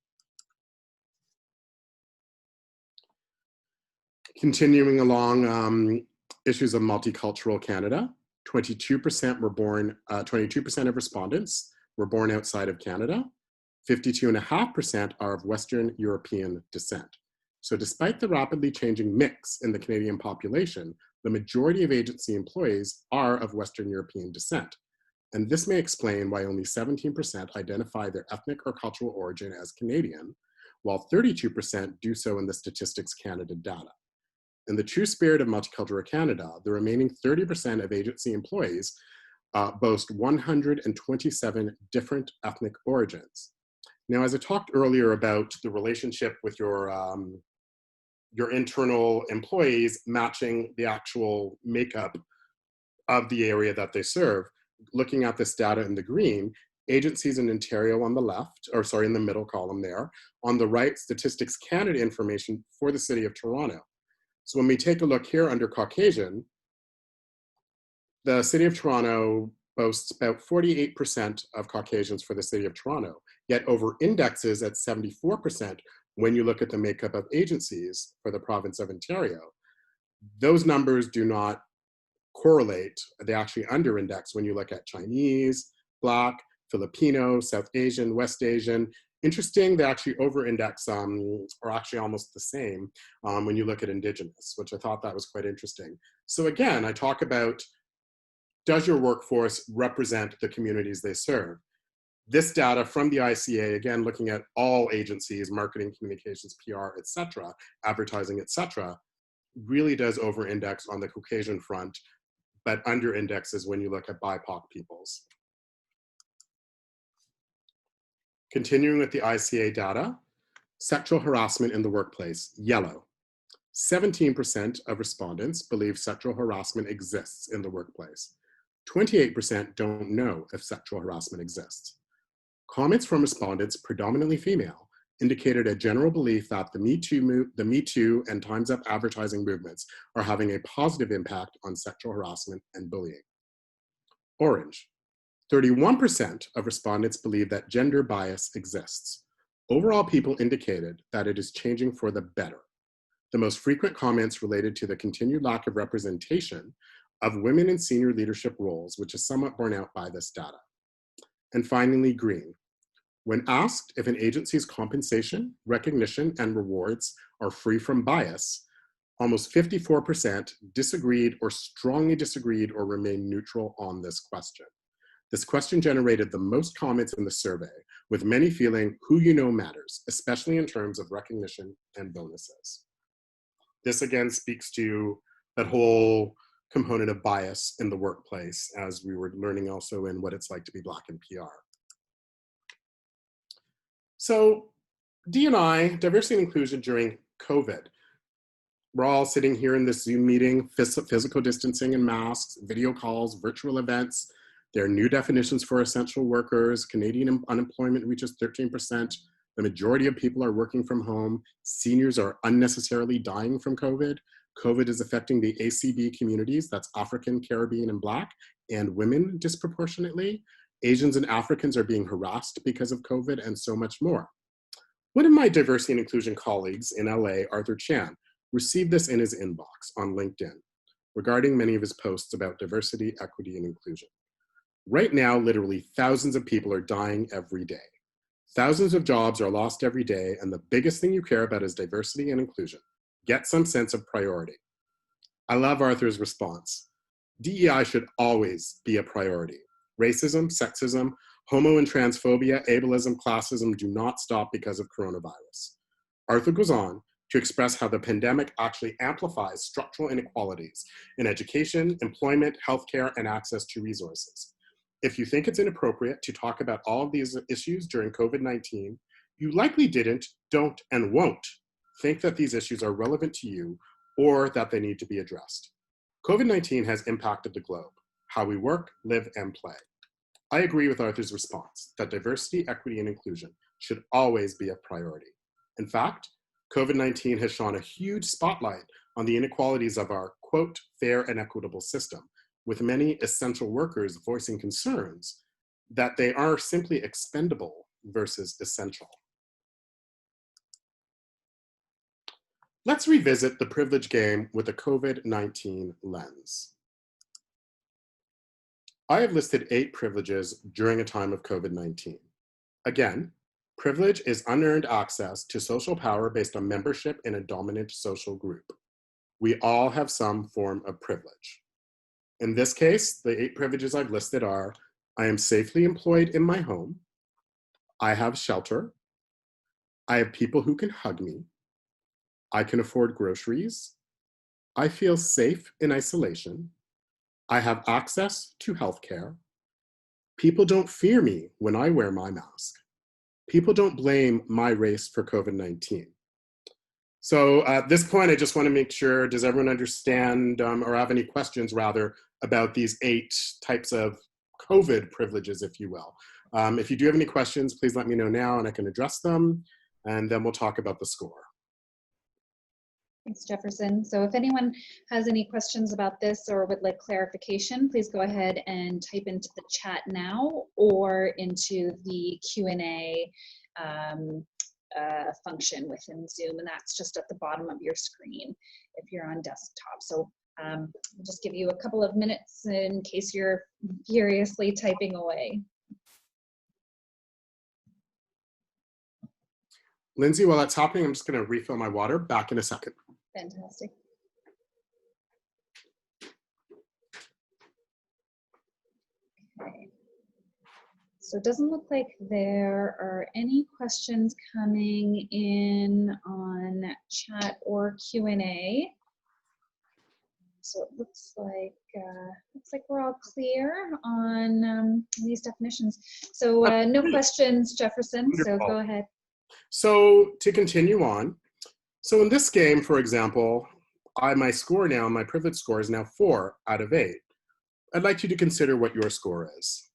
Continuing along, Issues of multicultural Canada. 22% of respondents were born outside of Canada. 52.5% are of Western European descent. So despite the rapidly changing mix in the Canadian population, the majority of agency employees are of Western European descent. And this may explain why only 17% identify their ethnic or cultural origin as Canadian, while 32% do so in the Statistics Canada data. In the true spirit of Multicultural Canada, the remaining 30% of agency employees boast 127 different ethnic origins. Now, as I talked earlier about the relationship with your internal employees matching the actual makeup of the area that they serve, looking at this data in the green, agencies in Ontario on the left, or sorry, in the middle column there, on the right, Statistics Canada information for the City of Toronto. So when we take a look here under Caucasian, the City of Toronto boasts about 48% of Caucasians for the City of Toronto, yet over indexes at 74% when you look at the makeup of agencies for the province of Ontario. Those numbers do not correlate, they actually under index when you look at Chinese, Black, Filipino, South Asian, West Asian. Interesting, they actually over-index are actually almost the same when you look at Indigenous, which I thought that was quite interesting. So again, I talk about, does your workforce represent the communities they serve? This data from the ICA, again, looking at all agencies, marketing, communications, PR, et cetera, advertising, et cetera, really does over-index on the Caucasian front, but under-indexes when you look at BIPOC peoples. Continuing with the ICA data, sexual harassment in the workplace, yellow. 17% of respondents believe sexual harassment exists in the workplace. 28% don't know if sexual harassment exists. Comments from respondents, predominantly female, indicated a general belief that the Me Too and Time's Up advertising movements are having a positive impact on sexual harassment and bullying. Orange. 31% of respondents believe that gender bias exists. Overall, people indicated that it is changing for the better. The most frequent comments related to the continued lack of representation of women in senior leadership roles, which is somewhat borne out by this data. And finally, green. When asked if an agency's compensation, recognition, and rewards are free from bias, almost 54% disagreed or strongly disagreed or remained neutral on this question. This question generated the most comments in the survey, with many feeling who you know matters, especially in terms of recognition and bonuses. This again speaks to that whole component of bias in the workplace, as we were learning also in what it's like to be Black in PR. So D&I, diversity and inclusion during COVID. We're all sitting here in this Zoom meeting, physical distancing and masks, video calls, virtual events. There are new definitions for essential workers. Canadian unemployment reaches 13%. The majority of people are working from home. Seniors are unnecessarily dying from COVID. COVID is affecting the ACB communities, that's African, Caribbean, and Black, and women disproportionately. Asians and Africans are being harassed because of COVID, and so much more. One of my diversity and inclusion colleagues in LA, Arthur Chan, received this in his inbox on LinkedIn regarding many of his posts about diversity, equity, and inclusion. Right now, literally thousands of people are dying every day. Thousands of jobs are lost every day, and the biggest thing you care about is diversity and inclusion. Get some sense of priority. I love Arthur's response. DEI should always be a priority. Racism, sexism, homo and transphobia, ableism, classism do not stop because of coronavirus. Arthur goes on to express how the pandemic actually amplifies structural inequalities in education, employment, healthcare, and access to resources. If you think it's inappropriate to talk about all of these issues during COVID-19, you likely didn't, don't, and won't think that these issues are relevant to you or that they need to be addressed. COVID-19 has impacted the globe, how we work, live, and play. I agree with Arthur's response that diversity, equity, and inclusion should always be a priority. In fact, COVID-19 has shone a huge spotlight on the inequalities of our, quote, fair and equitable system, with many essential workers voicing concerns that they are simply expendable versus essential. Let's revisit the privilege game with a COVID-19 lens. I have listed 8 privileges during a time of COVID-19. Again, privilege is unearned access to social power based on membership in a dominant social group. We all have some form of privilege. In this case, the 8 privileges I've listed are: I am safely employed in my home, I have shelter, I have people who can hug me, I can afford groceries, I feel safe in isolation, I have access to healthcare, people don't fear me when I wear my mask, people don't blame my race for COVID-19. So at this point, I just want to make sure, does everyone understand or have any questions rather about these 8 types of COVID privileges, if you will? If you do have any questions, please let me know now and I can address them, and then we'll talk about the score. Thanks, Jefferson. So if anyone has any questions about this or would like clarification, please go ahead and type into the chat now or into the Q&A function within Zoom, and that's just at the bottom of your screen if you're on desktop. So I'll just give you a couple of minutes in case you're furiously typing away. Lindsay, while that's happening, I'm just going to refill my water. Back in a second. Fantastic. Okay. So it doesn't look like there are any questions coming in on chat or Q&A. So it looks like we're all clear on these definitions. So no questions, Jefferson. So go ahead. So to continue on, so in this game, for example, my score now, my privilege score is now 4 out of 8. I'd like you to consider what your score is.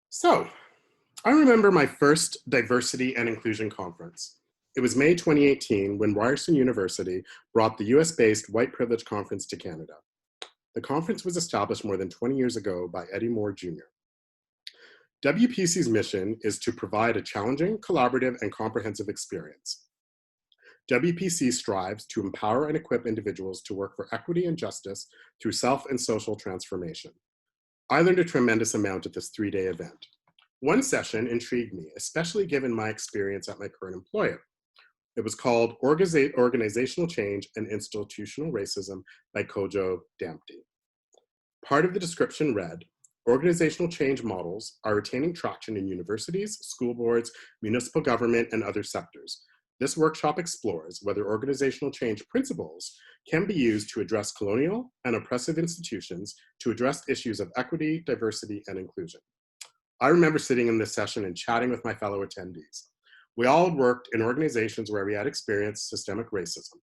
So I remember my first diversity and inclusion conference. It was May 2018 when Ryerson University brought the US-based White Privilege Conference to Canada. The conference was established more than 20 years ago by Eddie Moore Jr. WPC's mission is to provide a challenging, collaborative, and comprehensive experience. WPC strives to empower and equip individuals to work for equity and justice through self and social transformation. I learned a tremendous amount at this 3-day event. One session intrigued me, especially given my experience at my current employer. It was called Organizational Change and Institutional Racism by Kojo Damte. Part of the description read, organizational change models are retaining traction in universities, school boards, municipal government, and other sectors. This workshop explores whether organizational change principles can be used to address colonial and oppressive institutions to address issues of equity, diversity, and inclusion. I remember sitting in this session and chatting with my fellow attendees. We all had worked in organizations where we had experienced systemic racism,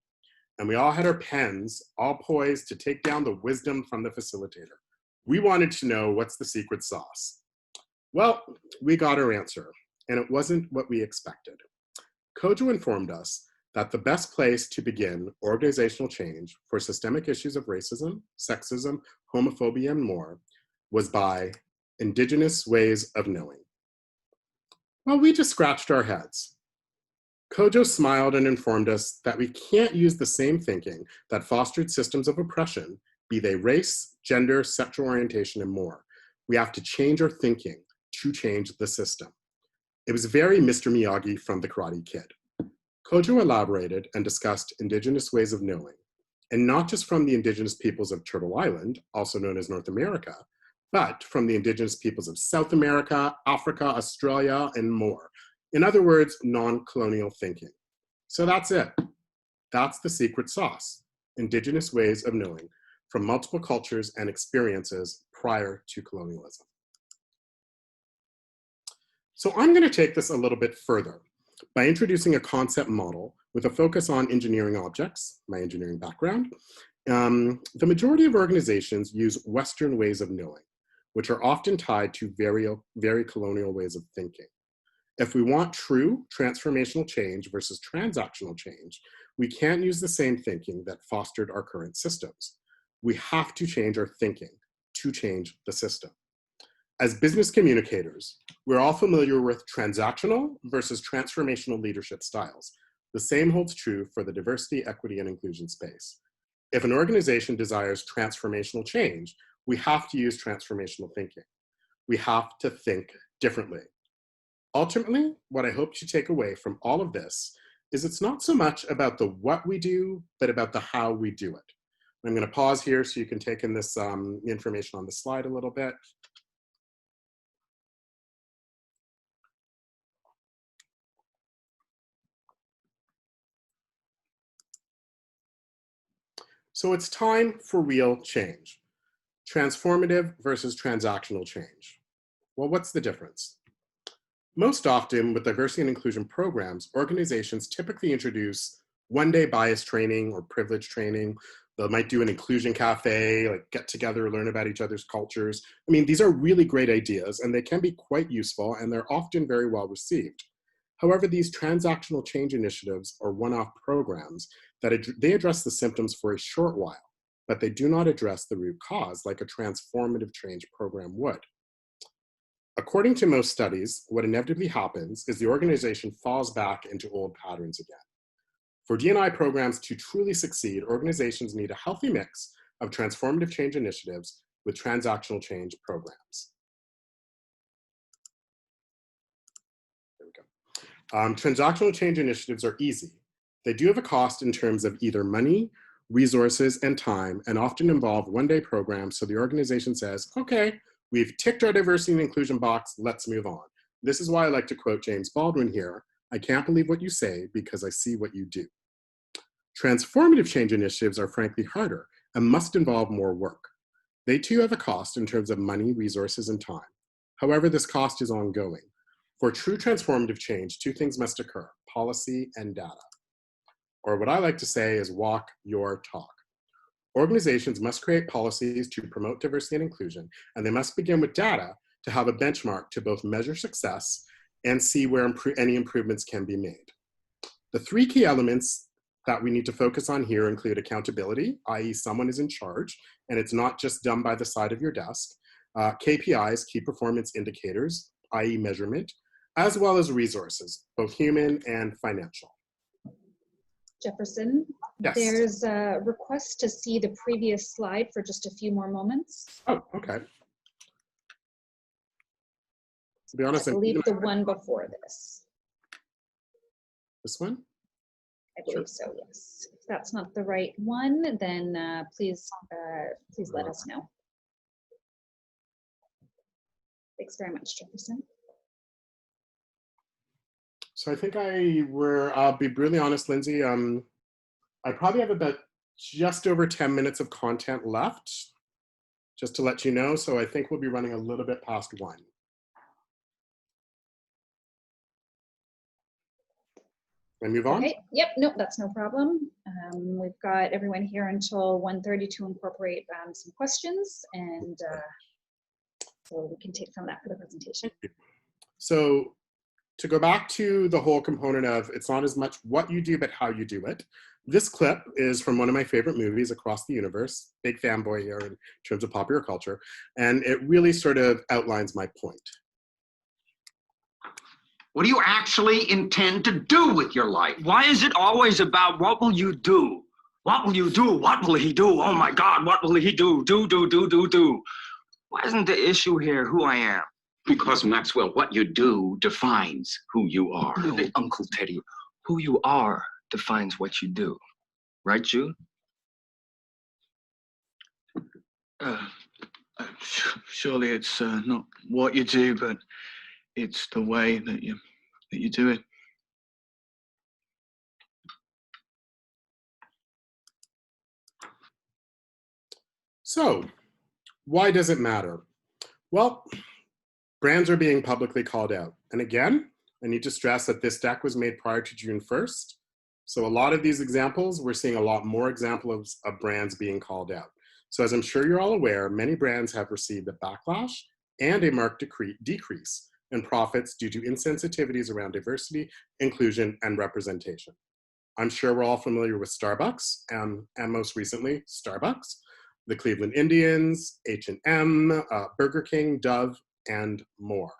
and we all had our pens all poised to take down the wisdom from the facilitator. We wanted to know, what's the secret sauce? Well, we got our answer, and it wasn't what we expected. Kojo informed us that the best place to begin organizational change for systemic issues of racism, sexism, homophobia, and more was by Indigenous ways of knowing. Well, we just scratched our heads. Kojo smiled and informed us that we can't use the same thinking that fostered systems of oppression, be they race, gender, sexual orientation, and more. We have to change our thinking to change the system. It was very Mr. Miyagi from The Karate Kid. Kojo elaborated and discussed Indigenous ways of knowing, and not just from the Indigenous peoples of Turtle Island, also known as North America, but from the Indigenous peoples of South America, Africa, Australia, and more. In other words, non-colonial thinking. So that's it. That's the secret sauce, Indigenous ways of knowing from multiple cultures and experiences prior to colonialism. So I'm going to take this a little bit further by introducing a concept model with a focus on engineering objects, my engineering background. The majority of organizations use Western ways of knowing, which are often tied to very colonial ways of thinking. If we want true transformational change versus transactional change, we can't use the same thinking that fostered our current systems. We have to change our thinking to change the system. As business communicators, we're all familiar with transactional versus transformational leadership styles. The same holds true for the diversity, equity, and inclusion space. If an organization desires transformational change, we have to use transformational thinking. We have to think differently. Ultimately, what I hope you take away from all of this is it's not so much about the what we do, but about the how we do it. I'm going to pause here so you can take in this information on the slide a little bit. So it's time for real change. Transformative versus transactional change. Well, what's the difference? Most often with diversity and inclusion programs, organizations typically introduce one-day bias training or privilege training. They might do an inclusion cafe, like get together, learn about each other's cultures. I mean, these are really great ideas and they can be quite useful and they're often very well received. However, these transactional change initiatives are one-off programs that they address the symptoms for a short while, but they do not address the root cause like a transformative change program would. According to most studies, what inevitably happens is the organization falls back into old patterns again. For D&I programs to truly succeed, organizations need a healthy mix of transformative change initiatives with transactional change programs. There we go. Transactional change initiatives are easy. They do have a cost in terms of either money, resources, and time, and often involve one-day programs, so the organization says, okay, we've ticked our diversity and inclusion box, let's move on. This is why I like to quote James Baldwin here, I can't believe what you say because I see what you do. Transformative change initiatives are frankly harder and must involve more work. They too have a cost in terms of money, resources, and time. However, this cost is ongoing. For true transformative change, two things must occur, policy and data. Or what I like to say is walk your talk. Organizations must create policies to promote diversity and inclusion, and they must begin with data to have a benchmark to both measure success and see where any improvements can be made. The three key elements that we need to focus on here include accountability, i.e. someone is in charge, and it's not just done by the side of your desk, KPIs, key performance indicators, i.e. measurement, as well as resources, both human and financial. Jefferson, yes. There's a request to see the previous slide for just a few more moments. Oh, okay. To be honest, I believe the one before this. This one? I believe so, yes. If that's not the right one, then please let us know. Thanks very much, Jefferson. So I think I'll be brutally honest, Lindsay, I probably have about just over 10 minutes of content left, just to let you know. So I think we'll be running a little bit past 1. Can I move on? Okay, yep, no, that's no problem. We've got everyone here until 1:30 to incorporate some questions, and so we can take some of that for the presentation. So to go back to the whole component of it's not as much what you do, but how you do it. This clip is from one of my favorite movies, Across the Universe, big fanboy here in terms of popular culture, and it really sort of outlines my point. What do you actually intend to do with your life? Why is it always about what will you do? What will you do? What will he do? Oh my God, what will he do? Do. Why isn't the issue here who I am? Because, Maxwell, what you do defines who you are. No, Uncle Teddy, who you are defines what you do. Right, Jude? Surely it's not what you do, but it's the way that you do it. So, why does it matter? Well, brands are being publicly called out. And again, I need to stress that this deck was made prior to June 1st. So a lot of these examples, we're seeing a lot more examples of brands being called out. So as I'm sure you're all aware, many brands have received a backlash and a marked decrease in profits due to insensitivities around diversity, inclusion, and representation. I'm sure we're all familiar with Starbucks and most recently, Starbucks, the Cleveland Indians, H&M, Burger King, Dove, and more.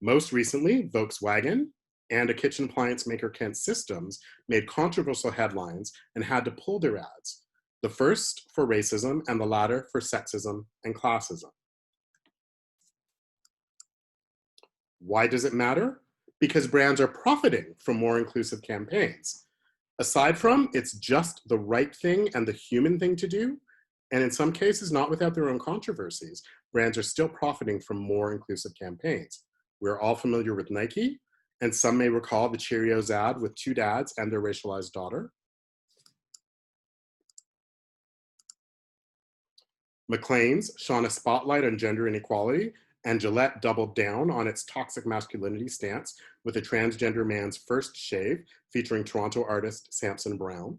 Most recently, Volkswagen and a kitchen appliance maker, Kent Systems, made controversial headlines and had to pull their ads. The first for racism and the latter for sexism and classism. Why does it matter? Because brands are profiting from more inclusive campaigns. Aside from it's just the right thing and the human thing to do, and in some cases not without their own controversies, brands are still profiting from more inclusive campaigns. We're all familiar with Nike, and some may recall the Cheerios ad with two dads and their racialized daughter. McLean's shone a spotlight on gender inequality, and Gillette doubled down on its toxic masculinity stance with a transgender man's first shave featuring Toronto artist Samson Brown.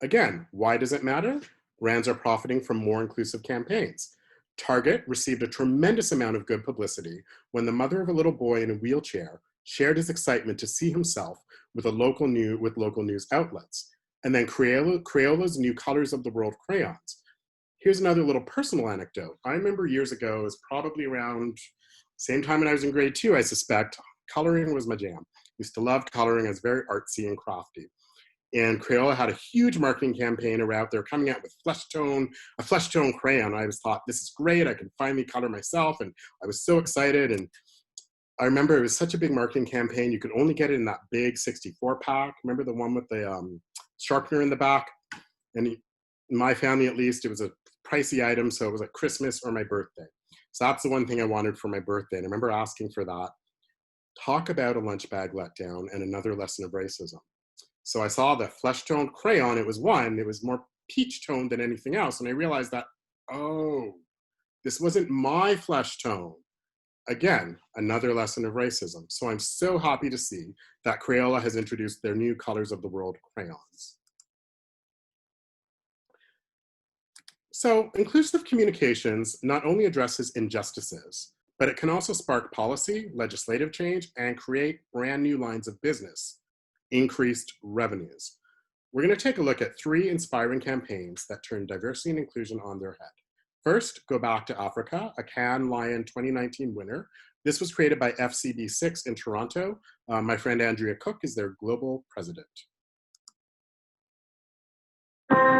Again, why does it matter? Brands are profiting from more inclusive campaigns. Target received a tremendous amount of good publicity when the mother of a little boy in a wheelchair shared his excitement to see himself with local news outlets. And then Crayola's new Colors of the World crayons. Here's another little personal anecdote. I remember years ago, it was probably around same time when I was in grade 2, I suspect, coloring was my jam. Used to love coloring. I was very artsy and crafty. And Crayola had a huge marketing campaign around there coming out with a flesh tone crayon. I just thought, this is great. I can finally color myself. And I was so excited. And I remember it was such a big marketing campaign. You could only get it in that big 64 pack. Remember the one with the sharpener in the back? And in my family, at least, it was a pricey item. So it was like Christmas or my birthday. So that's the one thing I wanted for my birthday. And I remember asking for that. Talk about a lunch bag letdown and another lesson of racism. So I saw the flesh toned crayon. It was more peach toned than anything else. And I realized that, oh, this wasn't my flesh tone. Again, another lesson of racism. So I'm so happy to see that Crayola has introduced their new Colors of the World crayons. So inclusive communications not only addresses injustices, but it can also spark policy, legislative change, and create brand new lines of business, increased revenues. We're going to take a look at 3 inspiring campaigns that turn diversity and inclusion on their head. First, Go Back to Africa, a Cannes Lion 2019 winner. This was created by FCB6 in Toronto. My friend Andrea Cook is their global president.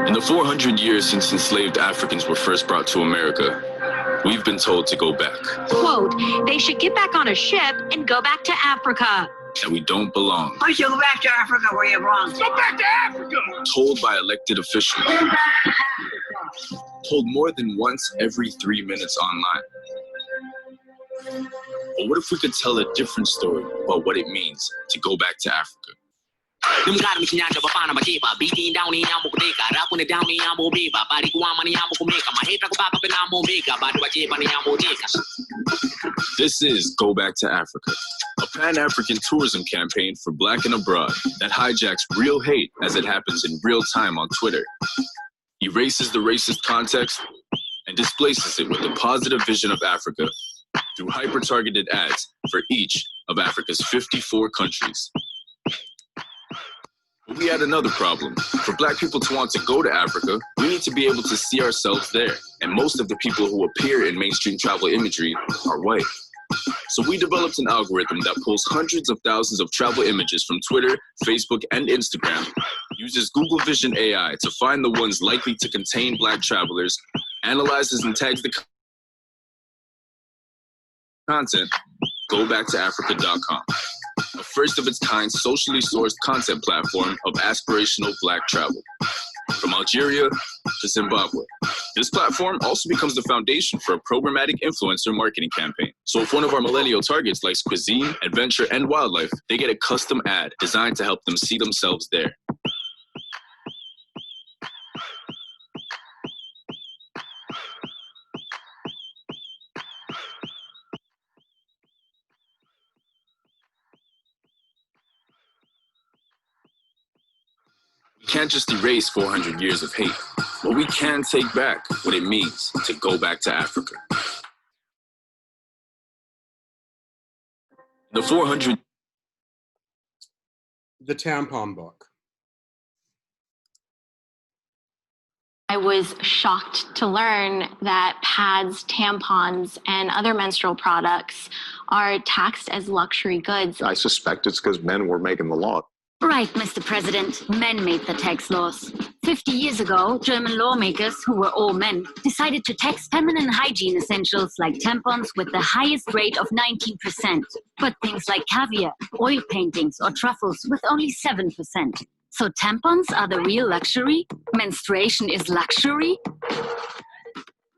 In the 400 years since enslaved Africans were first brought to America, we've been told to go back. Quote, they should get back on a ship and go back to Africa. That we don't belong. We should go back to Africa where you belong. Go back to Africa! Told by elected officials. Told more than once every 3 minutes online. But what if we could tell a different story about what it means to go back to Africa? This is Go Back to Africa, a Pan-African tourism campaign for Black and abroad that hijacks real hate as it happens in real time on Twitter, erases the racist context, and displaces it with a positive vision of Africa through hyper-targeted ads for each of Africa's 54 countries. But we had another problem. For Black people to want to go to Africa, we need to be able to see ourselves there. And most of the people who appear in mainstream travel imagery are white. So we developed an algorithm that pulls hundreds of thousands of travel images from Twitter, Facebook, and Instagram, uses Google Vision AI to find the ones likely to contain Black travelers, analyzes and tags the content, gobacktoafrica.com. A first-of-its-kind, socially sourced content platform of aspirational Black travel, from Algeria to Zimbabwe. This platform also becomes the foundation for a programmatic influencer marketing campaign. So if one of our millennial targets likes cuisine, adventure, and wildlife, they get a custom ad designed to help them see themselves there. We can't just erase 400 years of hate, but we can take back what it means to go back to Africa. The tampon book. I was shocked to learn that pads, tampons, and other menstrual products are taxed as luxury goods. I suspect it's because men were making the law. Right, Mr. President. Men made the tax laws. 50 years ago, German lawmakers, who were all men, decided to tax feminine hygiene essentials like tampons with the highest rate of 19%, but things like caviar, oil paintings, or truffles with only 7%. So tampons are the real luxury? Menstruation is luxury?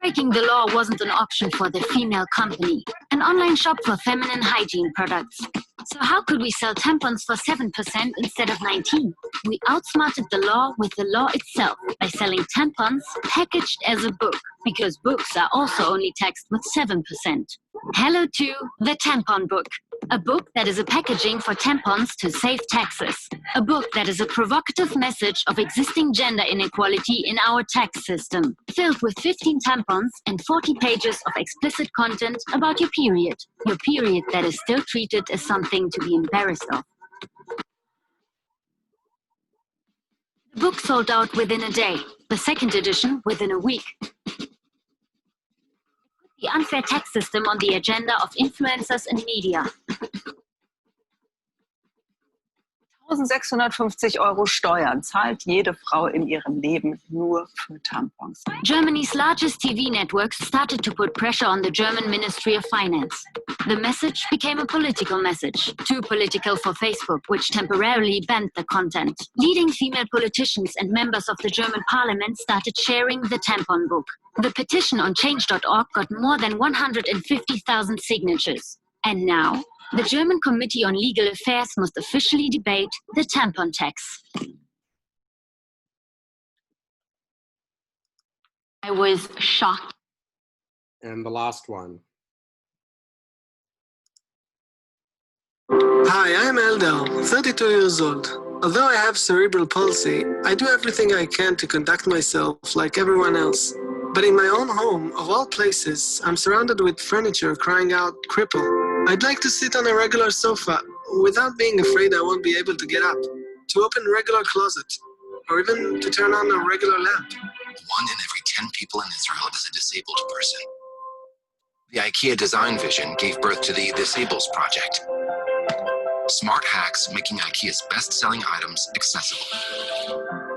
Breaking the law wasn't an option for the Female Company, an online shop for feminine hygiene products. So how could we sell tampons for 7% instead of 19%? We outsmarted the law with the law itself by selling tampons packaged as a book, because books are also only taxed with 7%. Hello to the Tampon Book, a book that is a packaging for tampons to save taxes. A book that is a provocative message of existing gender inequality in our tax system, filled with 15 tampons and 40 pages of explicit content about your period that is still treated as something to be embarrassed of. The book sold out within a day, the second edition within a week. The unfair tax system on the agenda of influencers and media. 1.650 € Steuern zahlt jede Frau in ihrem Leben nur für Tampons. Germany's largest TV networks started to put pressure on the German Ministry of Finance. The message became a political message, too political for Facebook, which temporarily banned the content. Leading female politicians and members of the German parliament started sharing the Tampon Book. The petition on change.org got more than 150,000 signatures. And now, the German Committee on Legal Affairs must officially debate the tampon tax. I was shocked. And the last one. Hi, I'm Eldel, 32 years old. Although I have cerebral palsy, I do everything I can to conduct myself like everyone else. But in my own home, of all places, I'm surrounded with furniture crying out, cripple. I'd like to sit on a regular sofa without being afraid I won't be able to get up, to open a regular closet, or even to turn on a regular lamp. 1 in every 10 people in Israel is a disabled person. The IKEA Design Vision gave birth to the Disables Project. Smart hacks making IKEA's best-selling items accessible.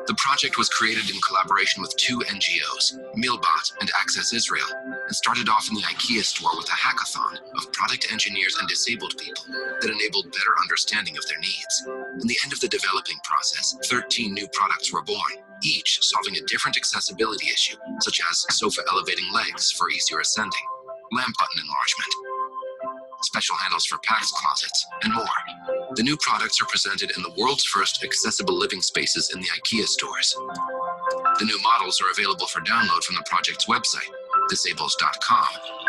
The project was created in collaboration with 2 NGOs, Mealbot and Access Israel, and started off in the IKEA store with a hackathon of product engineers and disabled people that enabled better understanding of their needs. In the end of the developing process, 13 new products were born, each solving a different accessibility issue, such as sofa elevating legs for easier ascending, lamp button enlargement, special handles for PAX closets, and more. The new products are presented in the world's first accessible living spaces in the IKEA stores. The new models are available for download from the project's website, disables.com,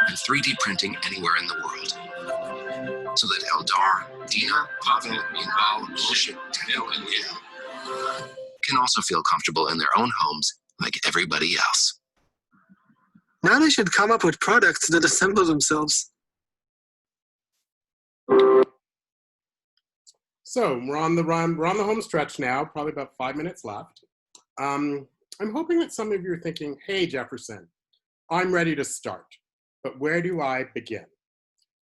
and 3D printing anywhere in the world. So that Eldar, Dina, Pavel, Yinbal, Moshe, Daniel, and Liel can also feel comfortable in their own homes like everybody else. Now they should come up with products that assemble themselves. So we're on the home stretch now, probably about 5 minutes left. I'm hoping that some of you are thinking, hey, Jefferson, I'm ready to start, but where do I begin?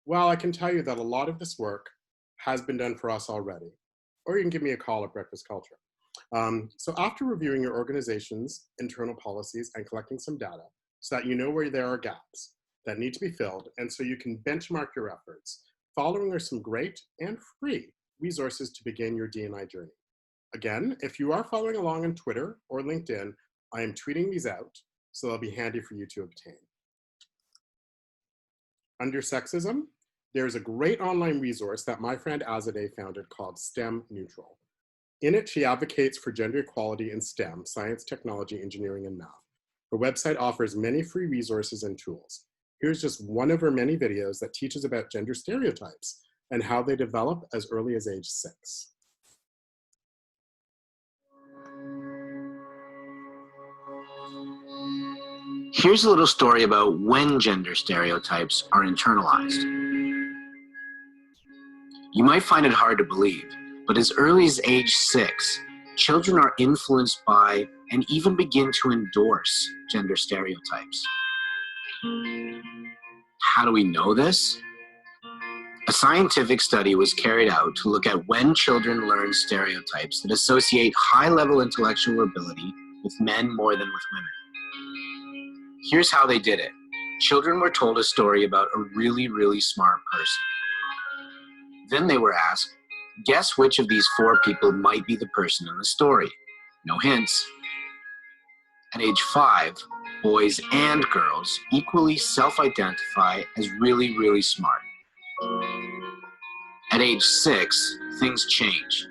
Well, I can tell you that a lot of this work has been done for us already, or you can give me a call at Breakfast Culture. So after reviewing your organization's internal policies and collecting some data so that you know where there are gaps that need to be filled, and so you can benchmark your efforts, following are some great and free resources to begin your D&I journey. Again, if you are following along on Twitter or LinkedIn, I am tweeting these out, so they'll be handy for you to obtain. Under sexism, there's a great online resource that my friend Azadeh founded called STEM Neutral. In it, she advocates for gender equality in STEM, science, technology, engineering, and math. Her website offers many free resources and tools. Here's just one of her many videos that teaches about gender stereotypes and how they develop as early as age 6. Here's a little story about when gender stereotypes are internalized. You might find it hard to believe, but as early as age 6, children are influenced by and even begin to endorse gender stereotypes. How do we know this? A scientific study was carried out to look at when children learn stereotypes that associate high-level intellectual ability with men more than with women. Here's how they did it. Children were told a story about a really, really smart person. Then they were asked, guess which of these 4 people might be the person in the story. No hints. At age 5, boys and girls equally self-identify as really, really smart. At age 6, things change.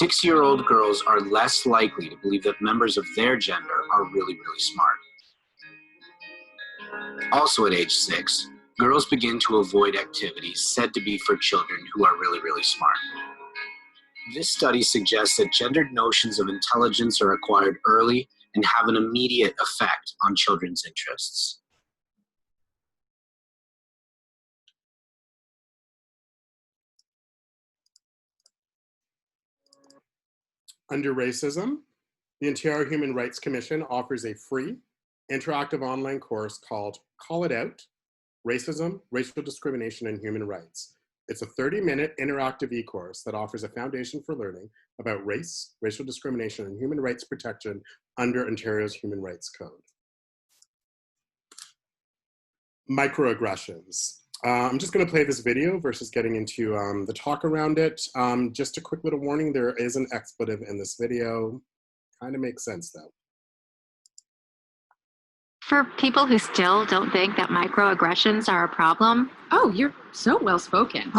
6-year-old girls are less likely to believe that members of their gender are really, really smart. Also at age 6, girls begin to avoid activities said to be for children who are really, really smart. This study suggests that gendered notions of intelligence are acquired early and have an immediate effect on children's interests. Under racism, the Ontario Human Rights Commission offers a free, interactive online course called Call It Out: Racism, Racial Discrimination, and Human Rights. It's a 30-minute interactive e-course that offers a foundation for learning about race, racial discrimination, and human rights protection under Ontario's Human Rights Code. Microaggressions. I'm just going to play this video versus getting into the talk around it. Just a quick little warning, there is an expletive in this video. Kind of makes sense though. For people who still don't think that microaggressions are a problem. Oh, you're so well spoken.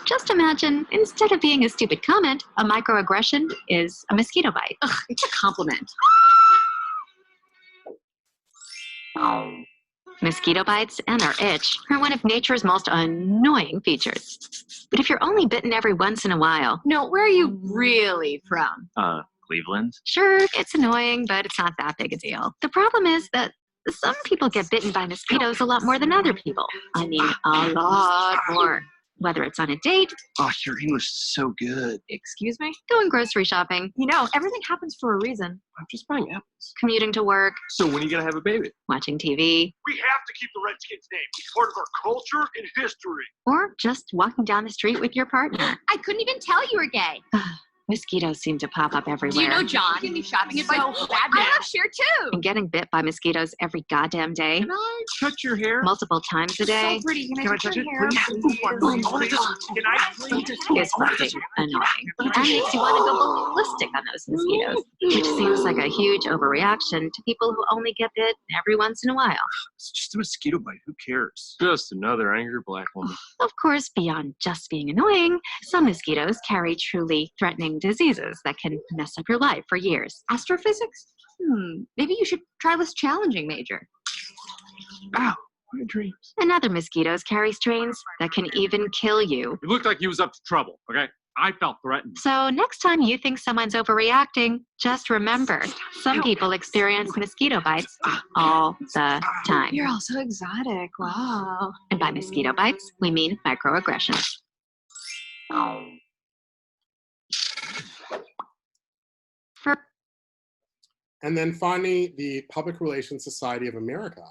Just imagine, instead of being a stupid comment, a microaggression is a mosquito bite. Ugh, it's a compliment. Mosquito bites and our itch are one of nature's most annoying features. But if you're only bitten every once in a while. No, where are you really from? Cleveland. Sure, it's annoying, but it's not that big a deal. The problem is that some people get bitten by mosquitoes a lot more than other people. I mean, a lot more. Whether it's on a date. Oh, your English is so good. Excuse me? Going grocery shopping. You know, everything happens for a reason. I'm just buying apples. Commuting to work. So when are you going to have a baby? Watching TV. We have to keep the Redskins name. It's part of our culture and history. Or just walking down the street with your partner. I couldn't even tell you were gay. Mosquitoes seem to pop up everywhere. Do you know John? Can be shopping advice. I have share too. And getting bit by mosquitoes every goddamn day. Can I touch your hair? Multiple times a day. So pretty. Can I touch it? Hair? Please? Can I please? It's fucking annoying. And makes you want to go ballistic on those mosquitoes, which seems like a huge overreaction to people who only get bit every once in a while. It's just a mosquito bite. Who cares? Just another angry black woman. Of course, beyond just being annoying, some mosquitoes carry truly threatening diseases that can mess up your life for years. Astrophysics? Maybe you should try less challenging, Major. Ow, my dreams. And other mosquitoes carry strains that can even kill you. He looked like he was up to trouble, okay? I felt threatened. So next time you think someone's overreacting, just remember, some people experience mosquito bites all the time. You're all so exotic. Wow. And by mosquito bites, we mean microaggressions. And then finally, the Public Relations Society of America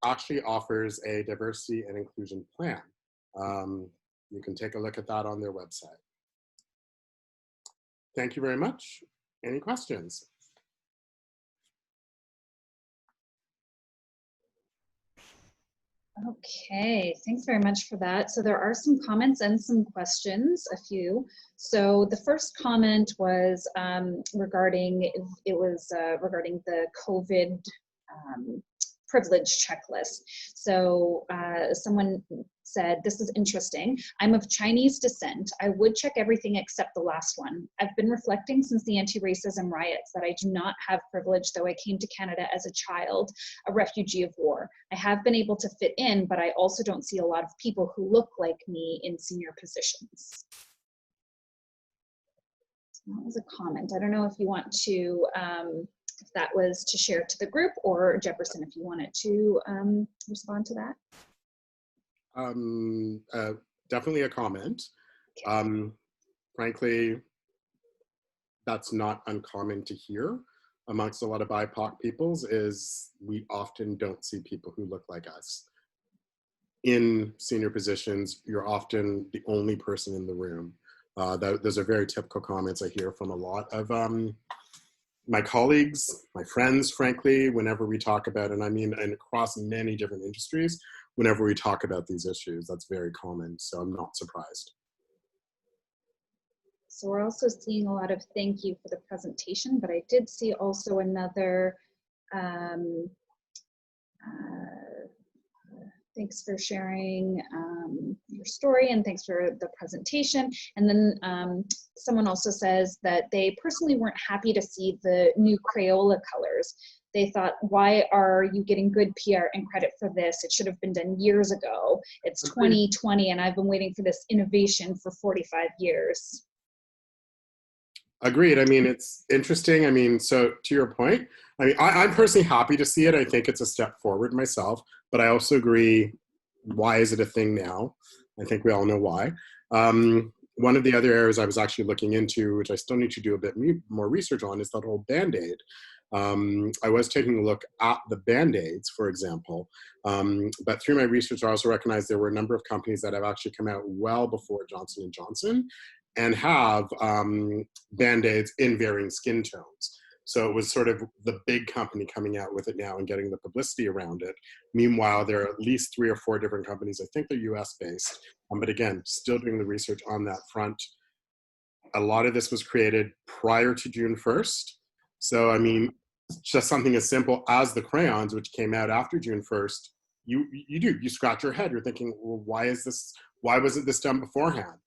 actually offers a diversity and inclusion plan. You can take a look at that on their website. Thank you very much. Any questions? Okay, thanks very much for that. So there are some comments and some questions, a few. So the first comment was regarding the COVID privilege checklist. So someone said, this is interesting. I'm of Chinese descent. I would check everything except the last one. I've been reflecting since the anti-racism riots that I do not have privilege, though I came to Canada as a child, a refugee of war. I have been able to fit in, but I also don't see a lot of people who look like me in senior positions. That was a comment. I don't know if you want to, if that was to share to the group, or Jefferson, if you wanted to respond to that. Definitely a comment. Frankly, that's not uncommon to hear amongst a lot of BIPOC peoples, is we often don't see people who look like us. In senior positions, you're often the only person in the room. Those are very typical comments I hear from a lot of my colleagues, my friends, frankly, whenever we talk about, and I mean, and across many different industries, whenever we talk about these issues, that's very common, so I'm not surprised. So we're also seeing a lot of thank you for the presentation, but I did see also another, thanks for sharing your story, and thanks for the presentation. And then someone also says that they personally weren't happy to see the new Crayola colors. They thought, why are you getting good PR and credit for this? It should have been done years ago. It's 2020 and I've been waiting for this innovation for 45 years. Agreed. I mean, it's interesting. I mean, so to your point, I mean, I'm personally happy to see it. I think it's a step forward myself, but I also agree, why is it a thing now? I think we all know why. One of the other areas I was actually looking into, which I still need to do a bit more research on, is that whole Band-Aid. I was taking a look at the Band-Aids, for example, but through my research, I also recognized there were a number of companies that have actually come out well before Johnson & Johnson and have Band-Aids in varying skin tones. So it was sort of the big company coming out with it now and getting the publicity around it. Meanwhile, there are at least 3 or 4 different companies, I think they're US based, but again, still doing the research on that front. A lot of this was created prior to June 1st. So, I mean, just something as simple as the crayons, which came out after June 1st, you scratch your head. You're thinking, well, why wasn't this done beforehand?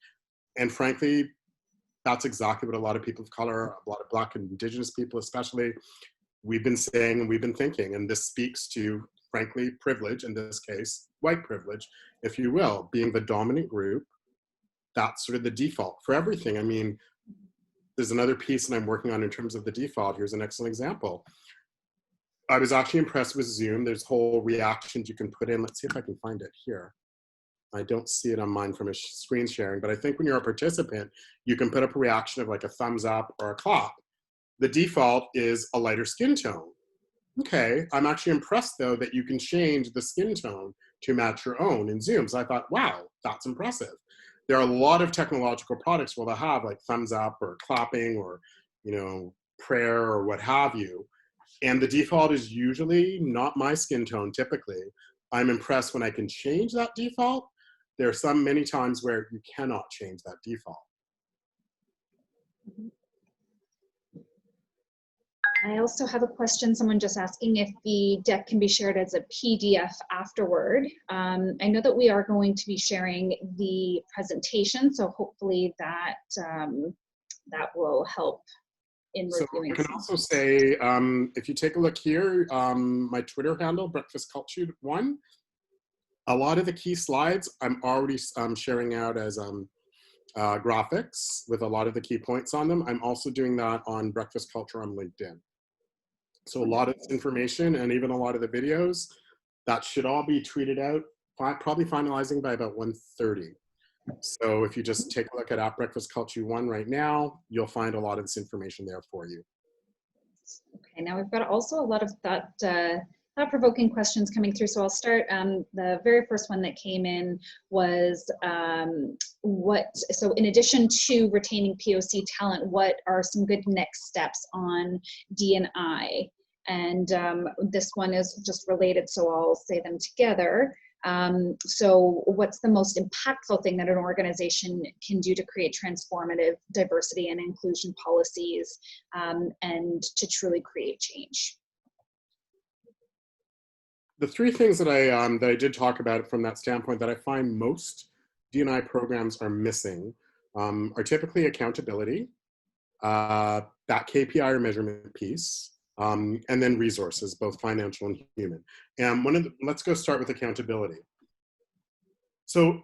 And frankly, that's exactly what a lot of people of color, a lot of Black and Indigenous people especially, we've been saying and we've been thinking. And this speaks to, frankly, privilege, in this case, white privilege, if you will, being the dominant group. That's sort of the default for everything. I mean, there's another piece that I'm working on in terms of the default. Here's an excellent example. I was actually impressed with Zoom. There's whole reactions you can put in. Let's see if I can find it here. I don't see it on mine from a screen sharing, but I think when you're a participant, you can put up a reaction of like a thumbs up or a clap. The default is a lighter skin tone. Okay, I'm actually impressed though that you can change the skin tone to match your own in Zoom. So I thought, wow, that's impressive. There are a lot of technological products where they'll have like thumbs up or clapping or, you know, prayer or what have you. And the default is usually not my skin tone typically. I'm impressed when I can change that default. There are many times where you cannot change that default. I also have a question, someone just asking if the deck can be shared as a PDF afterward. I know that we are going to be sharing the presentation, so hopefully that, that will help in reviewing. So I can also say, if you take a look here, my Twitter handle, Breakfast Culture 1, a lot of the key slides I'm already sharing out as graphics with a lot of the key points on them. I'm also doing that on Breakfast Culture on LinkedIn. So a lot of this information and even a lot of the videos, that should all be tweeted out, probably finalizing by about 1:30. So if you just take a look at Breakfast Culture 1 right now, you'll find a lot of this information there for you. Okay, now we've got also a lot of thought-provoking questions coming through. So I'll start, the very first one that came in was, so in addition to retaining POC talent, what are some good next steps on D&I? And this one is just related, so I'll say them together. So what's the most impactful thing that an organization can do to create transformative diversity and inclusion policies and to truly create change? The 3 things that I did talk about from that standpoint that I find most D&I programs are missing are typically accountability, that KPI or measurement piece, and then resources, both financial and human. And let's go start with accountability. So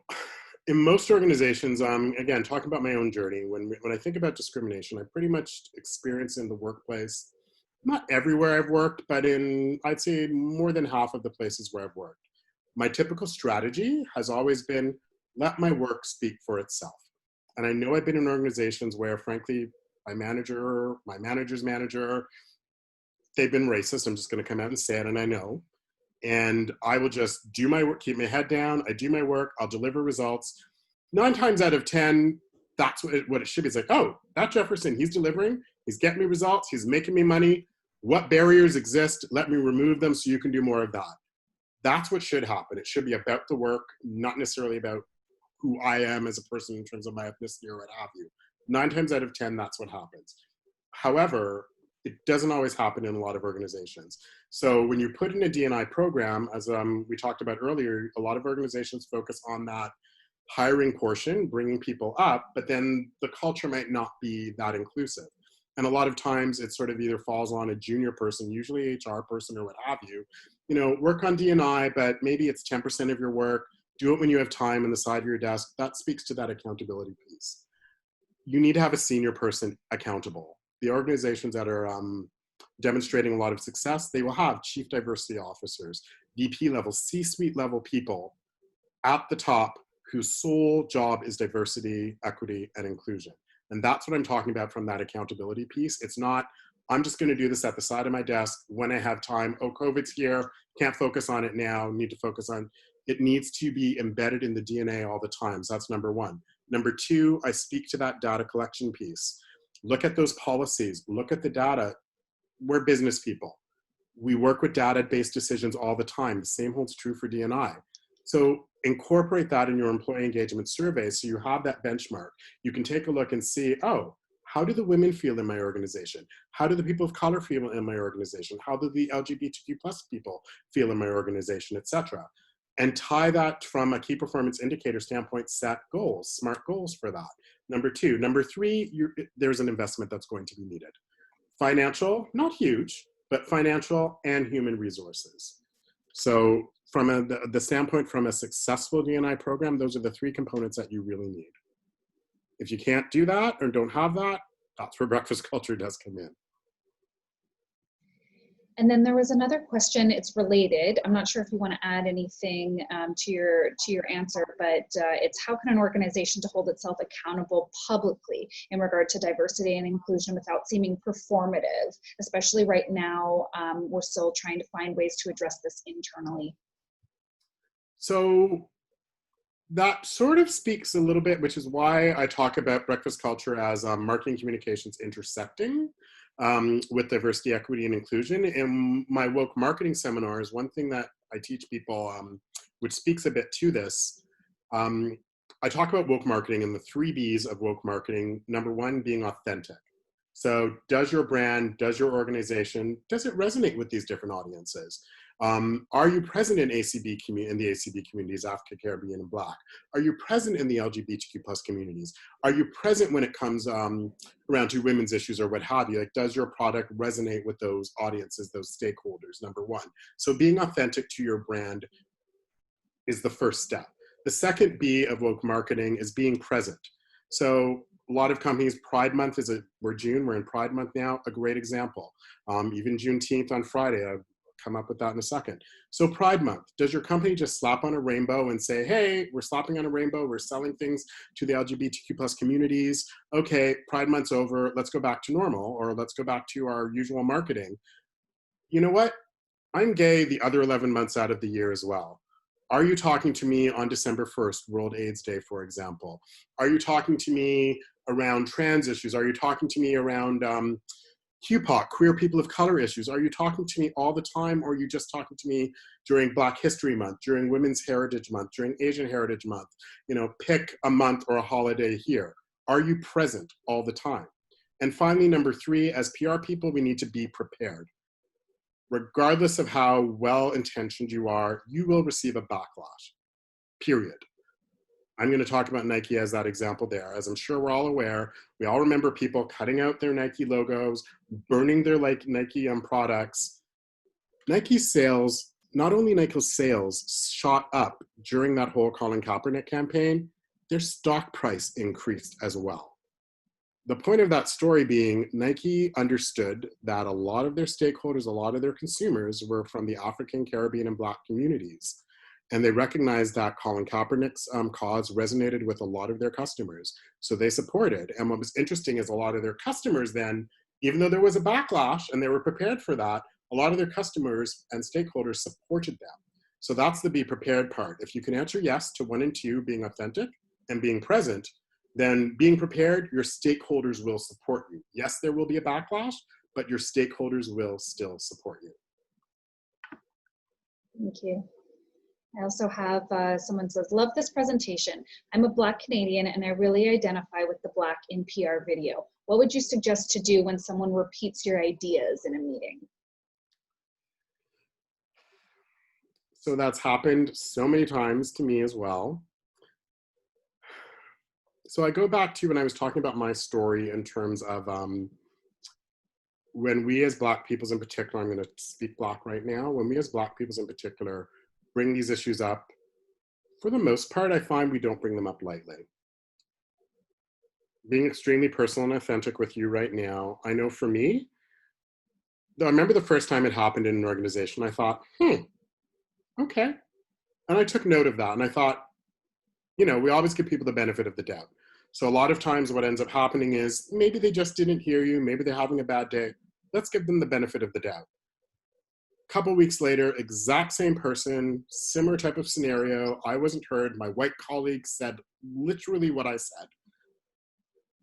in most organizations, again, talking about my own journey, when I think about discrimination, I pretty much experience in the workplace, not everywhere I've worked, but in, I'd say, more than half of the places where I've worked. My typical strategy has always been, let my work speak for itself. And I know I've been in organizations where, frankly, my manager's manager, they've been racist. I'm just going to come out and say it, and I know. And I will just do my work, keep my head down. I do my work. I'll deliver results. 9 times out of 10, that's what it should be. It's like, oh, that Jefferson, he's delivering. He's getting me results. He's making me money. What barriers exist? Let me remove them so you can do more of that. That's what should happen. It should be about the work, not necessarily about who I am as a person in terms of my ethnicity or what have you. 9 times out of 10, that's what happens. However, it doesn't always happen in a lot of organizations. So when you put in a D&I program, as we talked about earlier, a lot of organizations focus on that hiring portion, bringing people up, but then the culture might not be that inclusive. And a lot of times it sort of either falls on a junior person, usually HR person or what have you, work on D&I, but maybe it's 10% of your work. Do it when you have time on the side of your desk. That speaks to that accountability piece. You need to have a senior person accountable. The organizations that are demonstrating a lot of success, they will have chief diversity officers, VP level, C-suite level people at the top whose sole job is diversity, equity, and inclusion. And that's what I'm talking about from that accountability piece. It's not, I'm just going to do this at the side of my desk when I have time. Oh, COVID's here, can't focus on it now, need to focus on, it needs to be embedded in the DNA all the time. So that's number 1. Number 2, I speak to that data collection piece. Look at those policies, look at the data. We're business people. We work with data-based decisions all the time. The same holds true for D&I. So incorporate that in your employee engagement survey so you have that benchmark. You can take a look and see, oh, how do the women feel in my organization? How do the people of color feel in my organization? How do the LGBTQ+ people feel in my organization, et cetera? And tie that from a key performance indicator standpoint, set goals, SMART goals for that. Number 2. Number 3, there's an investment that's going to be needed. Financial, not huge, but financial and human resources. So from the standpoint from a successful D&I program, those are the 3 components that you really need. If you can't do that or don't have that, that's where breakfast culture does come in. And then there was another question, it's related. I'm not sure if you want to add anything to your answer, but it's how can an organization to hold itself accountable publicly in regard to diversity and inclusion without seeming performative, especially right now, we're still trying to find ways to address this internally. So that sort of speaks a little bit, which is why I talk about breakfast culture as marketing communications intersecting with diversity, equity, and inclusion. In my woke marketing seminars, one thing that I teach people, which speaks a bit to this, I talk about woke marketing and the 3 B's of woke marketing. Number 1 being authentic. So does your brand, does your organization, does it resonate with these different audiences? Are you present in the ACB communities, African, Caribbean, and Black? Are you present in the LGBTQ+ communities? Are you present when it comes around to women's issues or what have you? Like, does your product resonate with those audiences, those stakeholders, number 1. So being authentic to your brand is the first step. The second B of woke marketing is being present. So a lot of companies, Pride Month we're in Pride Month now, a great example. Even Juneteenth on Friday, I've come up with that in a second. So Pride Month, does your company just slap on a rainbow and say, hey, we're slapping on a rainbow, we're selling things to the LGBTQ+ communities. Okay, Pride Month's over, let's go back to normal, or let's go back to our usual marketing. You know what? I'm gay the other 11 months out of the year as well. Are you talking to me on December 1st, World AIDS Day, for example? Are you talking to me around trans issues? Are you talking to me around QPOC, queer people of color issues? Are you talking to me all the time, or are you just talking to me during Black History Month, during Women's Heritage Month, during Asian Heritage Month? Pick a month or a holiday here. Are you present all the time? And finally, number 3, as PR people, we need to be prepared. Regardless of how well-intentioned you are, you will receive a backlash, period. I'm going to talk about Nike as that example there. As I'm sure we're all aware, we all remember people cutting out their Nike logos, burning their Nike products. Nike's sales, not only Nike's sales shot up during that whole Colin Kaepernick campaign, their stock price increased as well. The point of that story being Nike understood that a lot of their stakeholders, a lot of their consumers were from the African, Caribbean, and Black communities. And they recognized that Colin Kaepernick's cause resonated with a lot of their customers. So they supported. And what was interesting is a lot of their customers then, even though there was a backlash and they were prepared for that, a lot of their customers and stakeholders supported them. So that's the be prepared part. If you can answer yes to 1 and 2, being authentic and being present, then being prepared, your stakeholders will support you. Yes, there will be a backlash, but your stakeholders will still support you. Thank you. I also have someone says, love this presentation. I'm a Black Canadian and I really identify with the Black in PR video. What would you suggest to do when someone repeats your ideas in a meeting? So that's happened so many times to me as well. So I go back to when I was talking about my story in terms of when we as Black peoples in particular, I'm going to speak Black right now, when we as Black peoples in particular bring these issues up, for the most part, I find we don't bring them up lightly. Being extremely personal and authentic with you right now, I know for me, I remember the first time it happened in an organization, I thought, okay. And I took note of that and I thought, you know, we always give people the benefit of the doubt. So a lot of times what ends up happening is maybe they just didn't hear you, maybe they're having a bad day. Let's give them the benefit of the doubt. Couple weeks later, exact same person, similar type of scenario. I wasn't heard. My white colleague said literally what I said.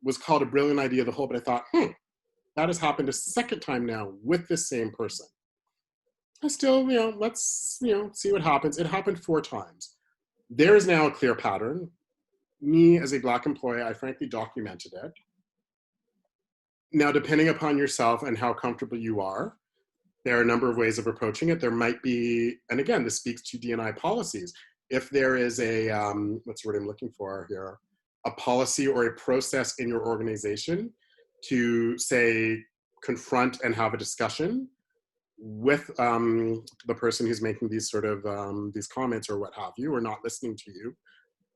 Was called a brilliant idea of the whole, but I thought, that has happened a second time now with this same person. I still, let's, see what happens. It happened 4 times. There is now a clear pattern. Me as a Black employee, I frankly documented it. Now, depending upon yourself and how comfortable you are, there are a number of ways of approaching it. There might be, and again, this speaks to D&I policies. If there is a, what's the word I'm looking for here, a policy or a process in your organization to say, confront and have a discussion with the person who's making these sort of, these comments or what have you, or not listening to you,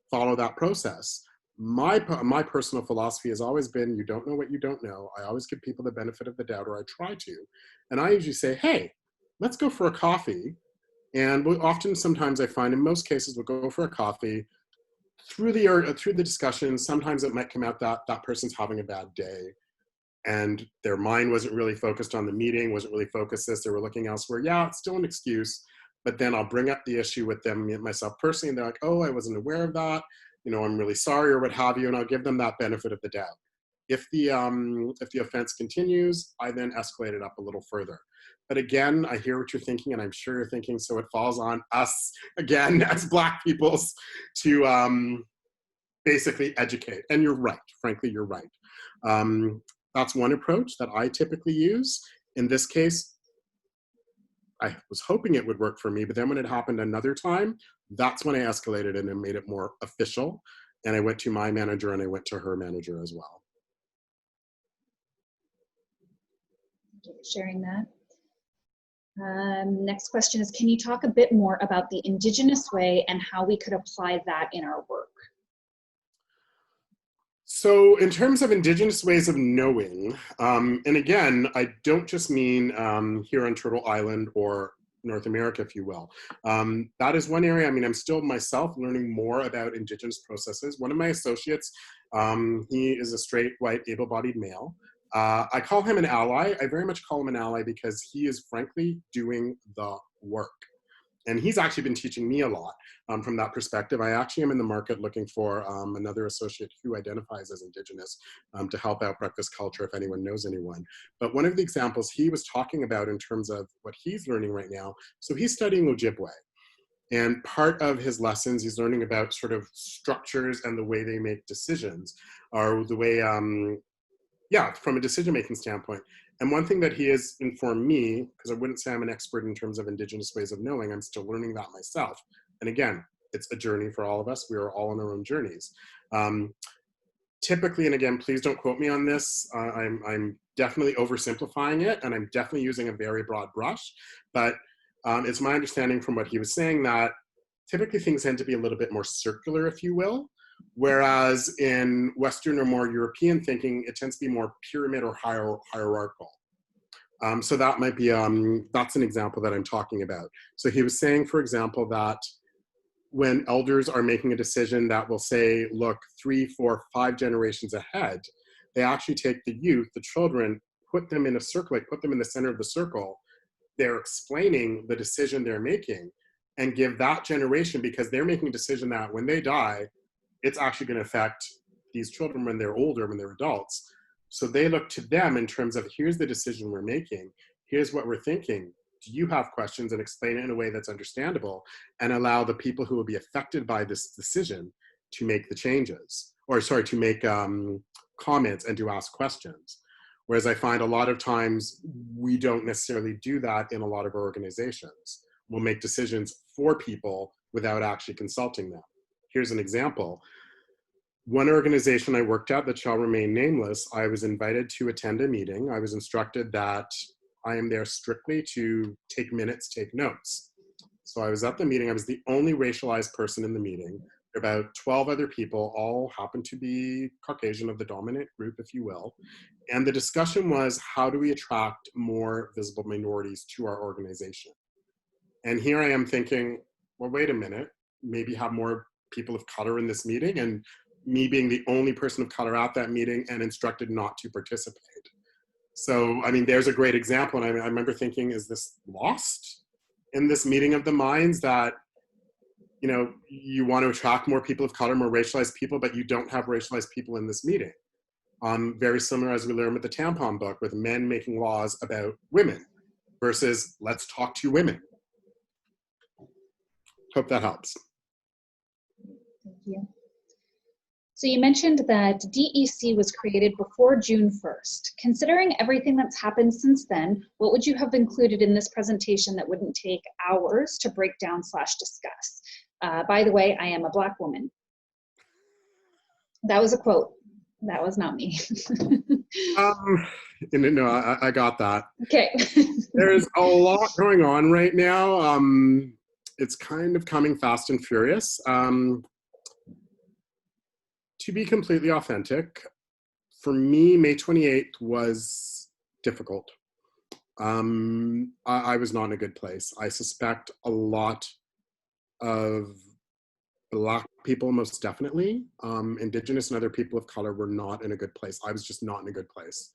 follow that process. My personal philosophy has always been, you don't know what you don't know. I always give people the benefit of the doubt, or I try to. And I usually say, hey, let's go for a coffee. And sometimes I find in most cases, we'll go for a coffee. Through the discussion, sometimes it might come out that that person's having a bad day and their mind wasn't really focused on the meeting, wasn't really focused this, they were looking elsewhere. Yeah, it's still an excuse, but then I'll bring up the issue with them, myself personally, and they're like, oh, I wasn't aware of that. I'm really sorry or what have you, and I'll give them that benefit of the doubt. If the offense continues, I then escalate it up a little further. But again, I hear what you're thinking, and I'm sure you're thinking, so it falls on us, again, as Black peoples, to basically educate. And you're right, frankly, you're right. That's one approach that I typically use. In this case, I was hoping it would work for me, but then when it happened another time, that's when I escalated it and made it more official. And I went to my manager and I went to her manager as well. Thank you for sharing that. Next question is, can you talk a bit more about the Indigenous way and how we could apply that in our work? So in terms of Indigenous ways of knowing, and again, I don't just mean here on Turtle Island or North America, if you will. That is one area. I mean, I'm still myself learning more about Indigenous processes. One of my associates, he is a straight, white, able-bodied male. I call him an ally. I very much call him an ally because he is frankly doing the work. And he's actually been teaching me a lot from that perspective. I actually am in the market looking for another associate who identifies as Indigenous to help out breakfast culture if anyone knows anyone. But one of the examples he was talking about in terms of what he's learning right now, so he's studying Ojibwe. And part of his lessons, he's learning about sort of structures and the way they make decisions, or the way, from a decision-making standpoint. And one thing that he has informed me, because I wouldn't say I'm an expert in terms of Indigenous ways of knowing, I'm still learning that myself. And again, it's a journey for all of us. We are all on our own journeys. Typically, and again, please don't quote me on this, I'm definitely oversimplifying it, and I'm definitely using a very broad brush, but it's my understanding from what he was saying that typically things tend to be a little bit more circular, if you will. Whereas in Western or more European thinking, it tends to be more pyramid or hierarchical. So that might be, that's an example that I'm talking about. So he was saying, for example, that when elders are making a decision that will say, look, 3, 4, 5 generations ahead, they actually take the youth, the children, put them in a circle, like put them in the center of the circle. They're explaining the decision they're making and give that generation, because they're making a decision that when they die, it's actually going to affect these children when they're older, when they're adults. So they look to them in terms of, here's the decision we're making. Here's what we're thinking. Do you have questions? And explain it in a way that's understandable and allow the people who will be affected by this decision to make the changes, or sorry, to make comments and to ask questions. Whereas I find a lot of times we don't necessarily do that in a lot of our organizations. We'll make decisions for people without actually consulting them. Here's an example. One organization I worked at that shall remain nameless, I was invited to attend a meeting. I was instructed that I am there strictly to take minutes, take notes. So I was at the meeting. I was the only racialized person in the meeting. About 12 other people, all happened to be Caucasian, of the dominant group, if you will. And the discussion was, how do we attract more visible minorities to our organization? And here I am thinking, well, wait a minute, maybe have more people of color in this meeting, and me being the only person of color at that meeting and instructed not to participate. So, I mean, there's a great example. And I remember thinking, is this lost in this meeting of the minds that, you know, you want to attract more people of color, more racialized people, but you don't have racialized people in this meeting? Very similar as we learned with the tampon book, with men making laws about women versus let's talk to women. Hope that helps. Thank you. So you mentioned that DEC was created before June 1st. Considering everything that's happened since then, what would you have included in this presentation that wouldn't take hours to break down / discuss? By the way, I am a Black woman. That was a quote. That was not me. No, I got that. Okay. There's a lot going on right now. It's kind of coming fast and furious. To be completely authentic, for me, May 28th was difficult. I was not in a good place. I suspect a lot of Black people, most definitely, Indigenous and other people of color, were not in a good place. I was just not in a good place.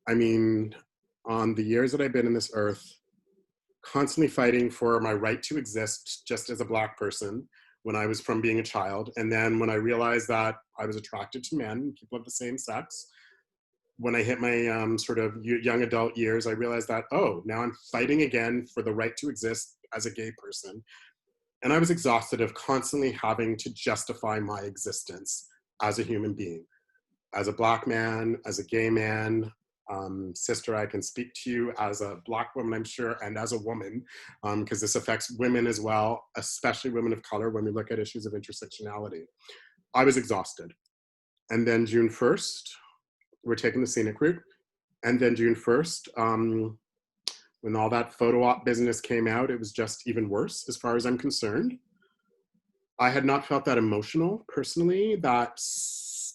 I mean, on the years that I've been in this earth, constantly fighting for my right to exist just as a Black person when I was from being a child. And then when I realized that I was attracted to men, people of the same sex, when I hit my sort of young adult years, I realized that, oh, now I'm fighting again for the right to exist as a gay person. And I was exhausted of constantly having to justify my existence as a human being, as a Black man, as a gay man. Sister, I can speak to you as a Black woman, I'm sure, and as a woman, because this affects women as well, especially women of color, when we look at issues of intersectionality. I was exhausted. And then June 1st, we're taking the scenic route. And then June 1st, when all that photo op business came out, it was just even worse as far as I'm concerned. I had not felt that emotional personally, that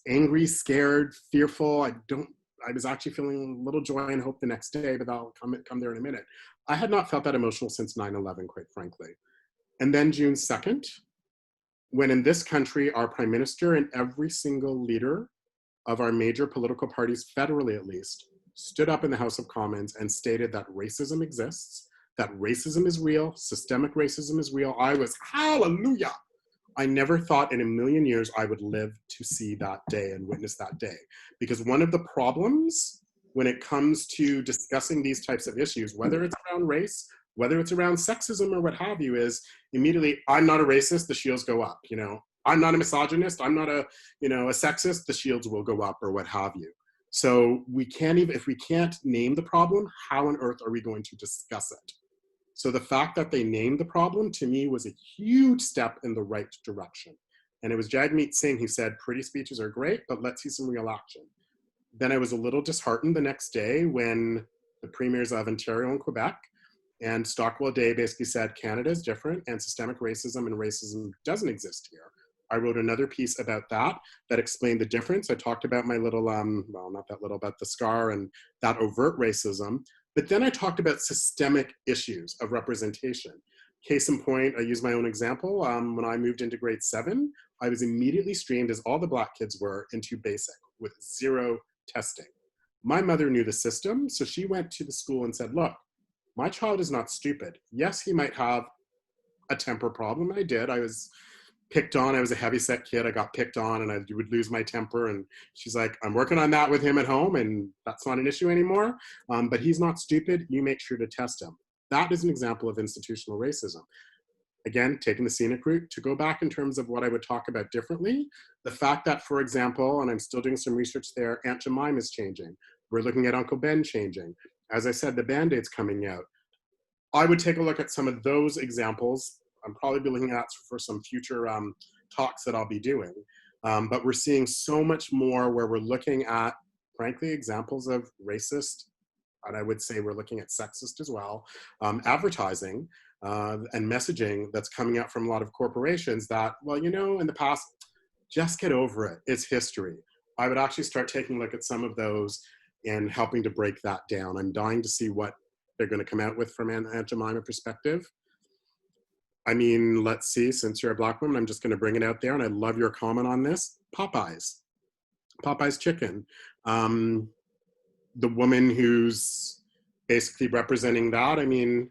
angry, scared, fearful. I was actually feeling a little joy and hope the next day, but I'll come there in a minute. I had not felt that emotional since 9/11, quite frankly. And then June 2nd, when in this country, our prime minister and every single leader of our major political parties, federally at least, stood up in the House of Commons and stated that racism exists, that racism is real, systemic racism is real. I was, hallelujah. I never thought in a million years I would live to see that day and witness that day. Because one of the problems when it comes to discussing these types of issues, whether it's around race, whether it's around sexism or what have you, is immediately, I'm not a racist, the shields go up. You know, I'm not a misogynist, I'm not a sexist, the shields will go up or what have you. So we can't even, if we can't name the problem, how on earth are we going to discuss it? So the fact that they named the problem, to me, was a huge step in the right direction. And it was Jagmeet Singh who said, pretty speeches are great, but let's see some real action. Then I was a little disheartened the next day when the premiers of Ontario and Quebec and Stockwell Day basically said, Canada is different and systemic racism and racism doesn't exist here. I wrote another piece about that explained the difference. I talked about my little, well, not that little, about the scar and that overt racism. But then I talked about systemic issues of representation. Case in point, I use my own example. When I moved into grade 7, I was immediately streamed, as all the Black kids were, into basic with 0 testing. My mother knew the system, so she went to the school and said, look, my child is not stupid. Yes, he might have a temper problem. I did. I was picked on. I was a heavyset kid. I got picked on and I would lose my temper. And she's like, I'm working on that with him at home and that's not an issue anymore. But he's not stupid. You make sure to test him. That is an example of institutional racism. Again, taking the scenic route. To go back in terms of what I would talk about differently, the fact that, for example, and I'm still doing some research there, Aunt Jemima is changing. We're looking at Uncle Ben changing. As I said, the Band-Aid's coming out. I would take a look at some of those examples. I'm probably be looking at for some future talks that I'll be doing. But we're seeing so much more where we're looking at, frankly, examples of racist, and I would say we're looking at sexist as well, advertising and messaging that's coming out from a lot of corporations that, well, you know, in the past, just get over it. It's history. I would actually start taking a look at some of those and helping to break that down. I'm dying to see what they're going to come out with from an Aunt Jemima perspective. I mean, let's see, since you're a Black woman, I'm just going to bring it out there, and I love your comment on this. Popeyes chicken. The woman who's basically representing that, I mean,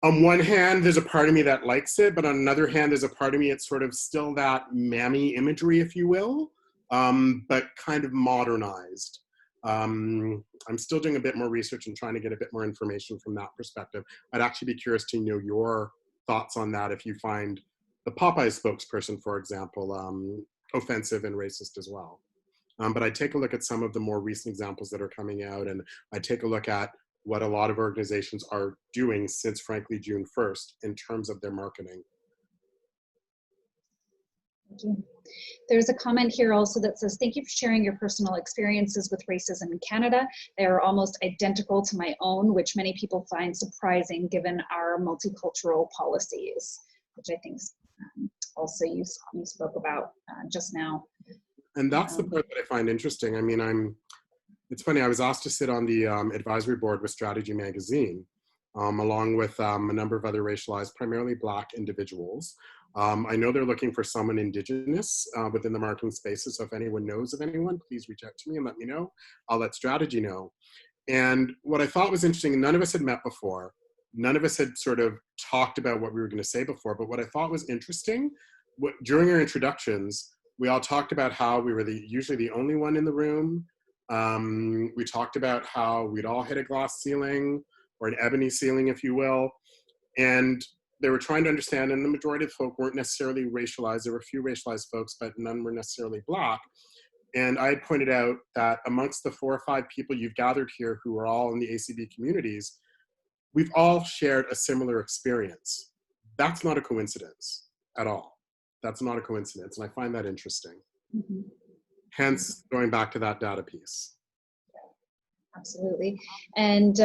on one hand, there's a part of me that likes it, but on another hand, there's a part of me, it's sort of still that mammy imagery, if you will, but kind of modernized. I'm still doing a bit more research and trying to get a bit more information from that perspective. I'd actually be curious to know your thoughts on that if you find the Popeyes spokesperson, for example, offensive and racist as well. But I take a look at some of the more recent examples that are coming out, and I take a look at what a lot of organizations are doing since, frankly, June 1st in terms of their marketing. Thank you. There's a comment here also that says, thank you for sharing your personal experiences with racism in Canada. They are almost identical to my own, which many people find surprising given our multicultural policies, which I think also you spoke about just now. And that's the part that I find interesting. I mean, it's funny, I was asked to sit on the advisory board with Strategy Magazine, along with a number of other racialized, primarily Black individuals. I know they're looking for someone Indigenous within the marketing spaces, so if anyone knows of anyone, please reach out to me and let me know. I'll let Strategy know. And what I thought was interesting, none of us had met before. None of us had sort of talked about what we were going to say before, but what I thought was interesting, during our introductions, we all talked about how we were usually the only one in the room. We talked about how we'd all hit a glass ceiling, or an ebony ceiling, if you will. And they were trying to understand, and the majority of folk weren't necessarily racialized. There were a few racialized folks, but none were necessarily Black. And I pointed out that amongst the 4 or 5 people you've gathered here who are all in the ACB communities, we've all shared a similar experience. That's not a coincidence at all. That's not a coincidence, and I find that interesting. Mm-hmm. Hence, going back to that data piece. Absolutely. And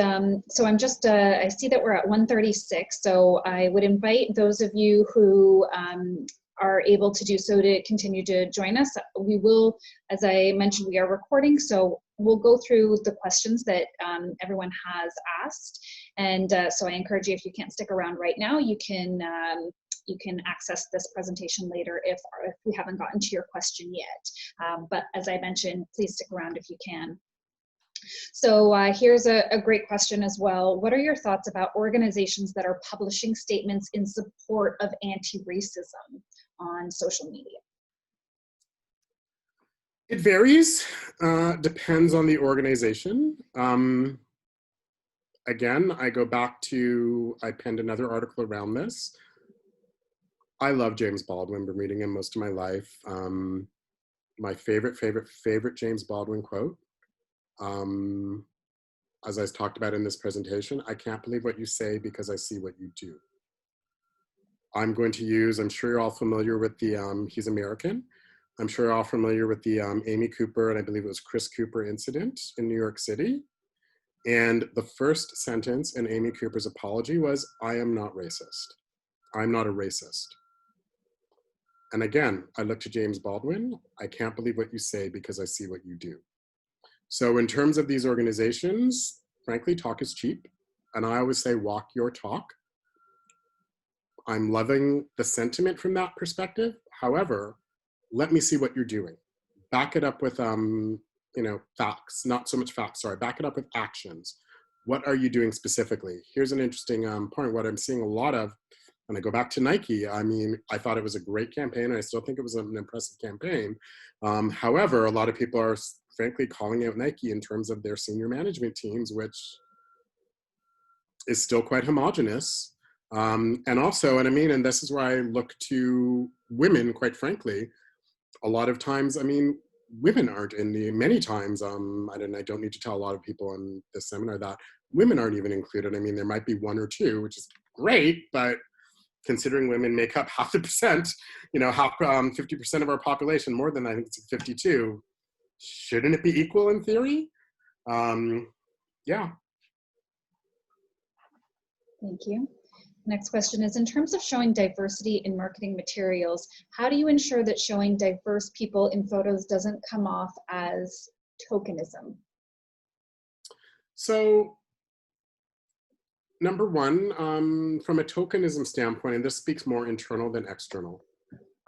so I'm just, I see that we're at 1:36, so I would invite those of you who are able to do so to continue to join us. We will, as I mentioned, we are recording, so we'll go through the questions that everyone has asked. And so I encourage you, if you can't stick around right now, you can access this presentation later if we haven't gotten to your question yet. But as I mentioned, please stick around if you can. So here's a great question as well. What are your thoughts about organizations that are publishing statements in support of anti-racism on social media? It varies, depends on the organization. Again, I go back to, I penned another article around this. I love James Baldwin, been reading him most of my life. My favorite James Baldwin quote, as I talked about in this presentation, I can't believe what you say because I see what you do. I'm going to use, I'm sure you're all familiar with the, he's American. I'm sure you're all familiar with the Amy Cooper, and I believe it was Chris Cooper incident in New York City. And the first sentence in Amy Cooper's apology was, I am not racist. I'm not a racist. And again, I look to James Baldwin, I can't believe what you say because I see what you do. So in terms of these organizations, frankly, talk is cheap. And I always say, walk your talk. I'm loving the sentiment from that perspective. However, let me see what you're doing. Back it up with, facts, not so much facts, sorry, back it up with actions. What are you doing specifically? Here's an interesting point. What I'm seeing a lot of, and I go back to Nike, I mean, I thought it was a great campaign, and I still think it was an impressive campaign. However, a lot of people are frankly calling out Nike in terms of their senior management teams, which is still quite homogenous. And also, and this is where I look to women, quite frankly, a lot of times, I mean, women aren't many times, I don't need to tell a lot of people in this seminar that women aren't even included. I mean, there might be one or two, which is great, but considering women make up half the percent, 50% of our population, more than, I think it's 52, shouldn't it be equal in theory? Yeah. Thank you. Next question is, in terms of showing diversity in marketing materials, how do you ensure that showing diverse people in photos doesn't come off as tokenism? So, number one, from a tokenism standpoint, and this speaks more internal than external,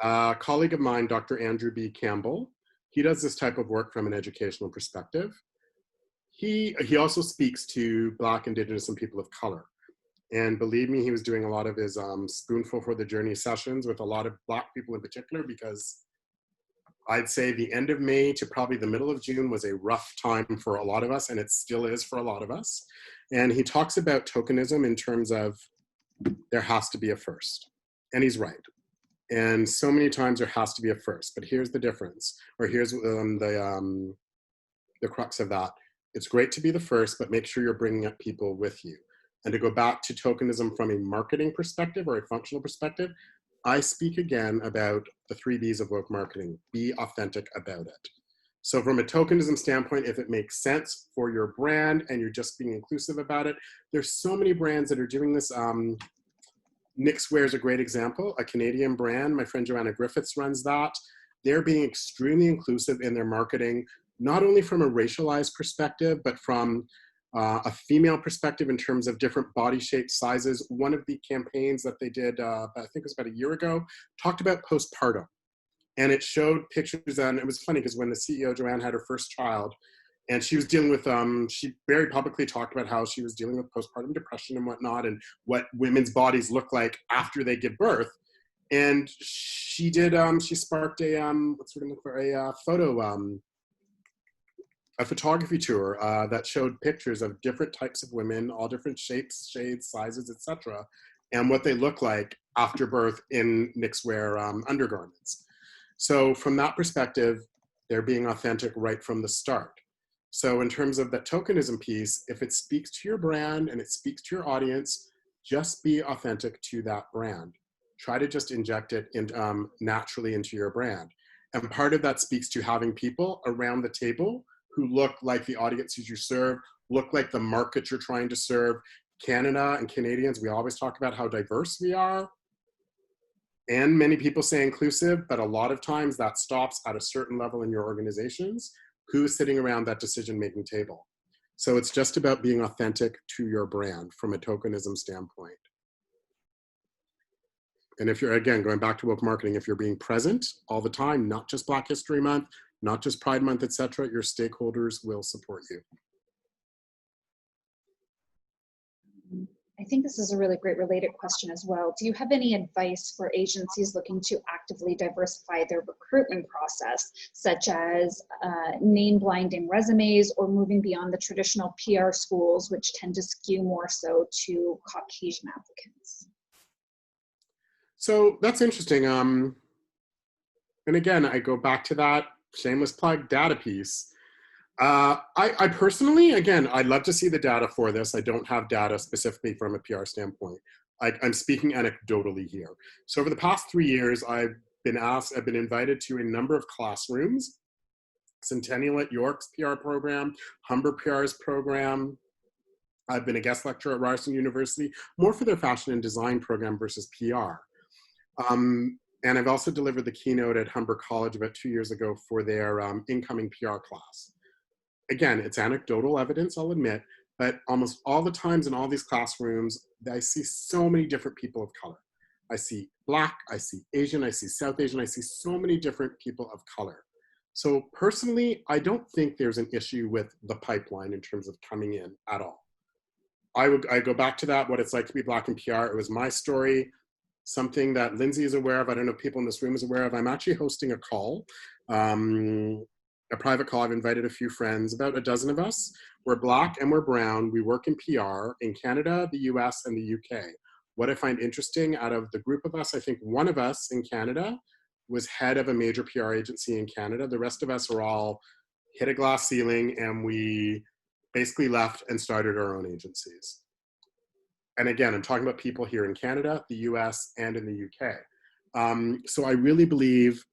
a colleague of mine, Dr. Andrew B. Campbell, he does this type of work from an educational perspective. He also speaks to Black, Indigenous, and people of color. And believe me, he was doing a lot of his Spoonful for the Journey sessions with a lot of Black people in particular, because I'd say the end of May to probably the middle of June was a rough time for a lot of us, and it still is for a lot of us. And he talks about tokenism in terms of there has to be a first. And he's right. And so many times there has to be a first. But here's the difference, or here's the crux of that. It's great to be the first, but make sure you're bringing up people with you. And to go back to tokenism from a marketing perspective or a functional perspective, I speak again about the 3 B's of woke marketing. Be authentic about it. So from a tokenism standpoint, if it makes sense for your brand and you're just being inclusive about it, there's so many brands that are doing this. Knixwear is a great example, a Canadian brand. My friend Joanna Griffiths runs that. They're being extremely inclusive in their marketing, not only from a racialized perspective, but from a female perspective in terms of different body shapes, sizes. One of the campaigns that they did, I think it was about a year ago, talked about postpartum. And it showed pictures, and it was funny because when the CEO, Joanne, had her first child, and she was dealing with, she very publicly talked about how she was dealing with postpartum depression and whatnot, and what women's bodies look like after they give birth. And she did, she sparked a, a photography tour that showed pictures of different types of women, all different shapes, shades, sizes, etc., and what they look like after birth in Knixwear undergarments. So from that perspective, they're being authentic right from the start. So in terms of that tokenism piece, if it speaks to your brand and it speaks to your audience, just be authentic to that brand. Try to just inject it in, naturally into your brand. And part of that speaks to having people around the table who look like the audiences you serve, look like the market you're trying to serve. Canada and Canadians, we always talk about how diverse we are. And many people say inclusive, but a lot of times that stops at a certain level in your organizations. Who's sitting around that decision-making table? So it's just about being authentic to your brand from a tokenism standpoint. And if you're, again, going back to woke marketing, if you're being present all the time, not just Black History Month, not just Pride Month, etc., your stakeholders will support you. I think this is a really great related question as well. Do you have any advice for agencies looking to actively diversify their recruitment process, such as name blinding resumes or moving beyond the traditional PR schools, which tend to skew more so to Caucasian applicants? So that's interesting. And again, I go back to that shameless plug data piece. I personally, again, I'd love to see the data for this. I don't have data specifically from a PR standpoint. I'm speaking anecdotally here. So over the past 3 years, I've been invited to a number of classrooms, Centennial at York's PR program, Humber PR's program. I've been a guest lecturer at Ryerson University, more for their fashion and design program versus PR. And I've also delivered the keynote at Humber College about 2 years ago for their incoming PR class. Again, it's anecdotal evidence, I'll admit, but almost all the times in all these classrooms, I see so many different people of color. I see Black, I see Asian, I see South Asian, I see so many different people of color. So personally, I don't think there's an issue with the pipeline in terms of coming in at all. I go back to that, what it's like to be Black in PR. It was my story, something that Lindsay is aware of. I don't know if people in this room is aware of. I'm actually hosting a call, a private call. I've invited a few friends, about a dozen of us. We're Black and we're brown. We work in PR in Canada, the US, and the UK. What I find interesting, out of the group of us, I think one of us in Canada was head of a major PR agency in Canada. The rest of us are all hit a glass ceiling, and we basically left and started our own agencies. And again, I'm talking about people here in Canada, the US, and in the UK. So I really believe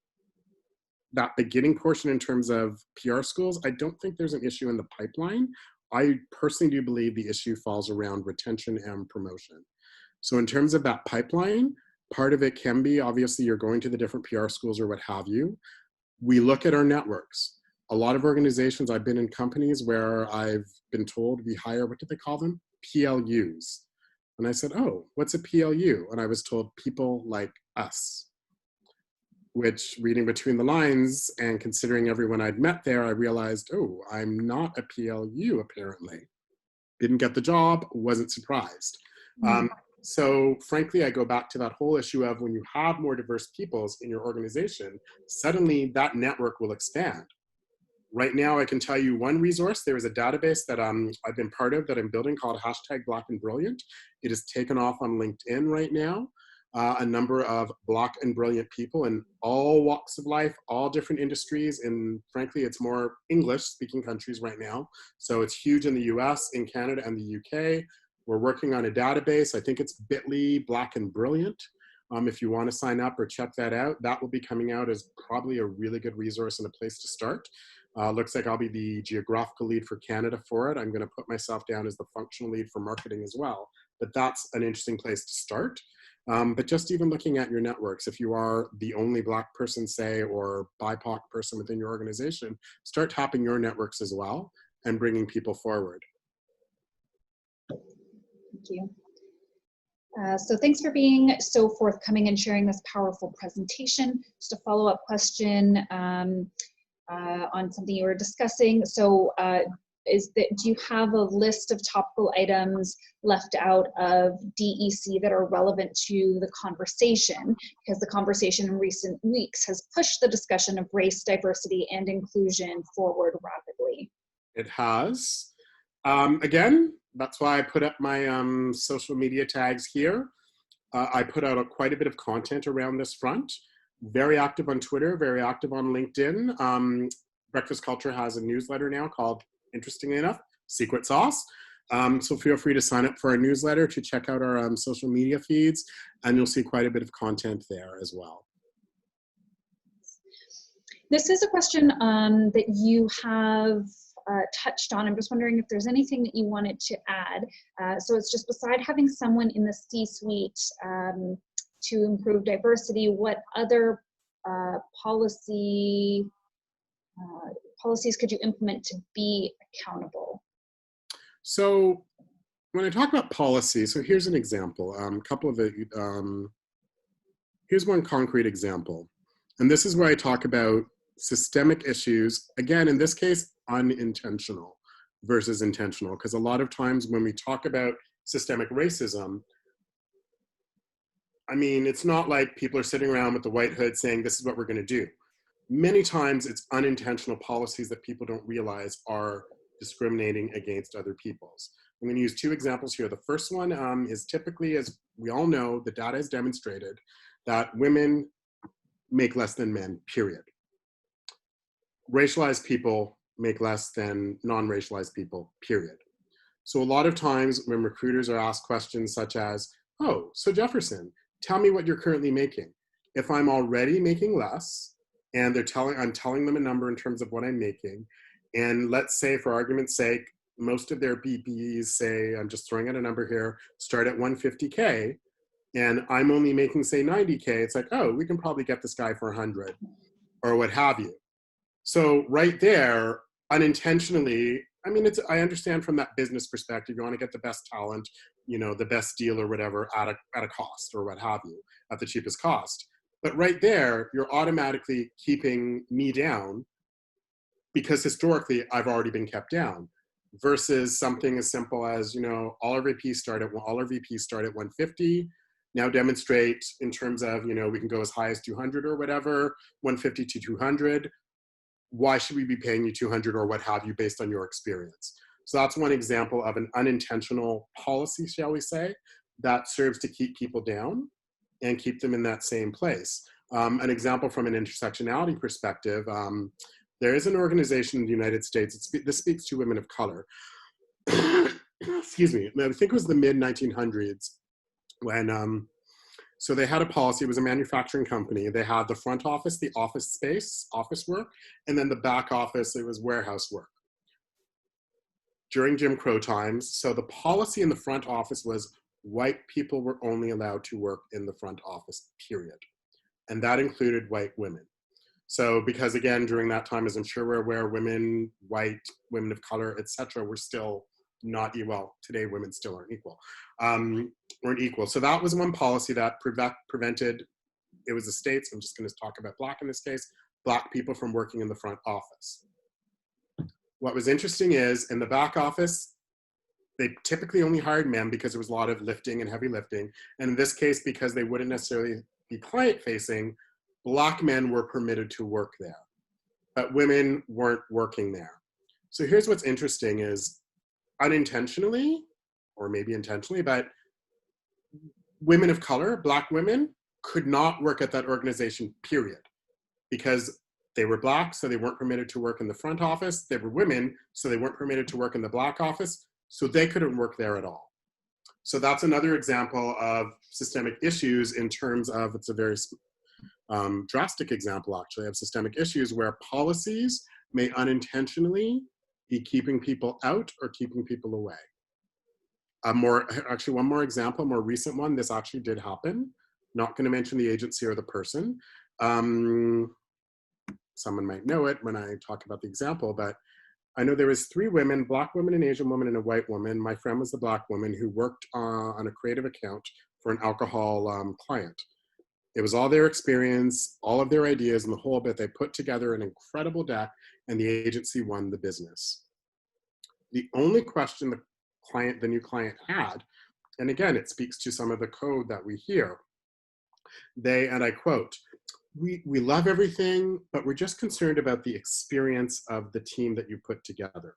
that beginning portion in terms of PR schools, I don't think there's an issue in the pipeline. I personally do believe the issue falls around retention and promotion. So in terms of that pipeline, part of it can be, obviously, you're going to the different PR schools or what have you. We look at our networks. A lot of organizations, I've been in companies where I've been told we hire, what do they call them? PLUs. And I said, oh, what's a PLU? And I was told people like us, which, reading between the lines and considering everyone I'd met there, I realized, oh, I'm not a PLU apparently. Didn't get the job, wasn't surprised. So frankly, I go back to that whole issue of when you have more diverse peoples in your organization, suddenly that network will expand. Right now, I can tell you one resource. There is a database that I've been part of that I'm building called #BlackandBrilliant. It is taken off on LinkedIn right now. A number of Black and brilliant people in all walks of life, all different industries, and frankly, it's more English-speaking countries right now. So it's huge in the US, in Canada, and the UK. We're working on a database. I think it's bit.ly Black and Brilliant. If you want to sign up or check that out, that will be coming out as probably a really good resource and a place to start. Looks like I'll be the geographical lead for Canada for it. I'm going to put myself down as the functional lead for marketing as well. But that's an interesting place to start. But just even looking at your networks, if you are the only Black person, say, or BIPOC person within your organization, start tapping your networks as well and bringing people forward. Thank you. So thanks for being so forthcoming and sharing this powerful presentation. Just a follow-up question on something you were discussing. So do you have a list of topical items left out of DEC that are relevant to the conversation? Because the conversation in recent weeks has pushed the discussion of race, diversity, and inclusion forward rapidly. It has. Again, that's why I put up my social media tags here. I put out quite a bit of content around this front. Very active on Twitter, very active on LinkedIn. Breakfast Culture has a newsletter now called, interestingly enough, Secret Sauce. So feel free to sign up for our newsletter to check out our social media feeds, and you'll see quite a bit of content there as well. This is a question that you have touched on. I'm just wondering if there's anything that you wanted to add. So it's just, beside having someone in the C-suite to improve diversity, what other policies could you implement to be accountable? So when I talk about policy, so here's an example. Here's one concrete example. And this is where I talk about systemic issues. Again, in this case, unintentional versus intentional. Because a lot of times when we talk about systemic racism, I mean, it's not like people are sitting around with the white hood saying, this is what we're going to do. Many times it's unintentional policies that people don't realize are discriminating against other peoples. I'm going to use two examples here. The first one is typically, as we all know, the data has demonstrated that women make less than men, period. Racialized people make less than non-racialized people, period. So a lot of times when recruiters are asked questions such as, oh, so Jefferson, tell me what you're currently making. If I'm already making less, and I'm telling them a number in terms of what I'm making, and let's say, for argument's sake, most of their BPs say, I'm just throwing out a number here, start at 150K, and I'm only making, say, 90K, it's like, oh, we can probably get this guy for 100, or what have you. So right there, unintentionally, I mean, I understand from that business perspective, you want to get the best talent, you know, the best deal or whatever at a cost or what have you, at the cheapest cost. But right there, you're automatically keeping me down because historically I've already been kept down, versus something as simple as, you know, all our VPs start at 150. Now demonstrate in terms of, you know, we can go as high as 200 or whatever, 150 to 200. Why should we be paying you 200 or what have you based on your experience? So that's one example of an unintentional policy, shall we say, that serves to keep people down and keep them in that same place. An example from an intersectionality perspective, there is an organization in the United States, this speaks to women of color. Excuse me, I think it was the mid-1900s when, so they had a policy, it was a manufacturing company. They had the front office, the office space, office work, and then the back office, it was warehouse work. During Jim Crow times, so the policy in the front office was white people were only allowed to work in the front office, period. And that included white women. So because again, during that time, as I'm sure we're aware, women, white, women of color, etc., were still not, well, today women still aren't equal, weren't equal. So that was one policy that prevented, it was the states, I'm just gonna talk about Black in this case, Black people from working in the front office. What was interesting is in the back office, they typically only hired men because there was a lot of lifting and heavy lifting. And in this case, because they wouldn't necessarily be client facing, Black men were permitted to work there, but women weren't working there. So here's what's interesting is unintentionally, or maybe intentionally, but women of color, Black women, could not work at that organization, period. Because they were Black, so they weren't permitted to work in the front office. They were women, so they weren't permitted to work in the Black office, so they couldn't work there at all. So that's another example of systemic issues in terms of, it's a very drastic example actually of systemic issues where policies may unintentionally be keeping people out or keeping people away. Actually one more example, more recent one, this actually did happen. Not gonna mention the agency or the person. Someone might know it when I talk about the example, but I know there was 3 women, Black woman, an Asian woman, and a white woman. My friend was the Black woman who worked on a creative account for an alcohol client. It was all their experience, all of their ideas, and the whole bit. They put together an incredible deck, and the agency won the business. The only question the new client had, and again, it speaks to some of the code that we hear, and I quote, we love everything, but we're just concerned about the experience of the team that you put together.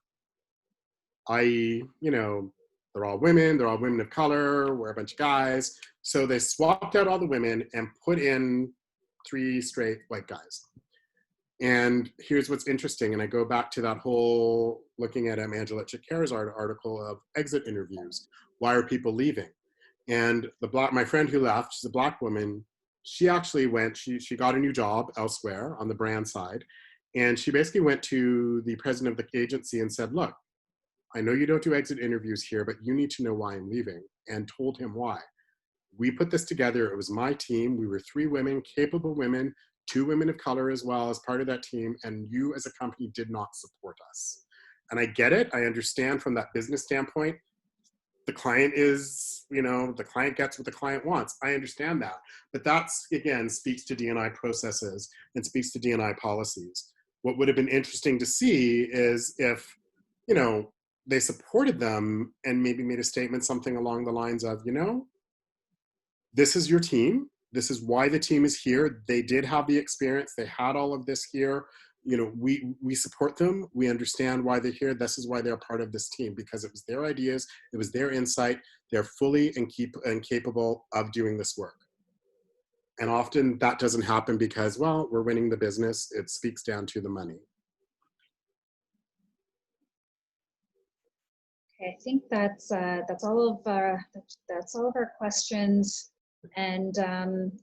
I.e., you know, they're all women of color, we're a bunch of guys. So they swapped out all the women and put in 3 straight white guys. And here's what's interesting, and I go back to that whole, looking at Angela Chikara's article of exit interviews. Why are people leaving? And my friend who left, she's a Black woman, she actually went, she got a new job elsewhere on the brand side. And she basically went to the president of the agency and said, look, I know you don't do exit interviews here, but you need to know why I'm leaving, and told him why. We put this together, it was my team, we were 3 women, capable women, 2 women of color as well as part of that team, and you as a company did not support us. And I get it, I understand from that business standpoint, the client is, you know, the client gets what the client wants. I understand that. But that's, again, speaks to D&I processes and speaks to D&I policies. What would have been interesting to see is if, you know, they supported them and maybe made a statement, something along the lines of, you know, this is your team. This is why the team is here. They did have the experience. They had all of this here. You know, we support them. We understand why they're here. This is why they're part of this team, because it was their ideas. It was their insight. They're fully and capable of doing this work. And often that doesn't happen because, well, we're winning the business. It speaks down to the money. Okay, I think that's all of our questions. And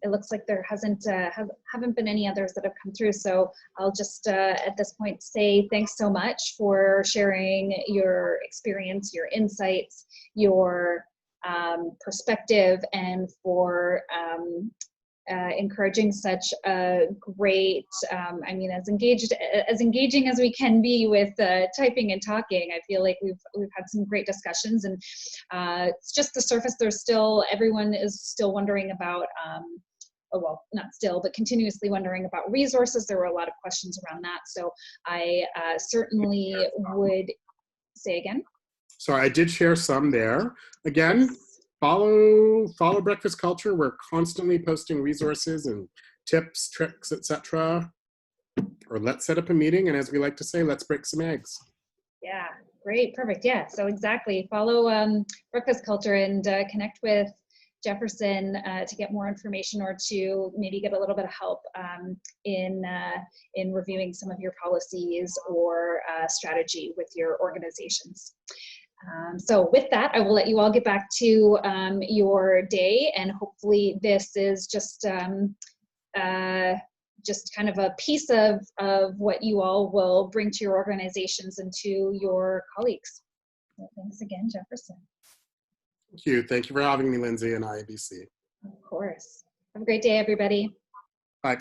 it looks like there haven't been any others that have come through. So I'll just at this point say thanks so much for sharing your experience, your insights, your perspective, and for encouraging such a great, I mean, as engaging as we can be with typing and talking. I feel like we've had some great discussions, and it's just the surface. Everyone is still wondering about, oh, well, not still, but continuously wondering about resources. There were a lot of questions around that. So I certainly would say again. So I did share some there. Again, follow Breakfast Culture. We're constantly posting resources and tips, tricks, etc. Or let's set up a meeting, and as we like to say, let's break some eggs. Yeah, great, perfect. Yeah, so exactly. Follow Breakfast Culture and connect with Jefferson to get more information, or to maybe get a little bit of help in reviewing some of your policies or strategy with your organizations. So with that, I will let you all get back to your day, and hopefully this is just kind of a piece of what you all will bring to your organizations and to your colleagues. So thanks again, Jefferson. Thank you. Thank you for having me, Lindsay and IABC. Of course. Have a great day, everybody. Bye.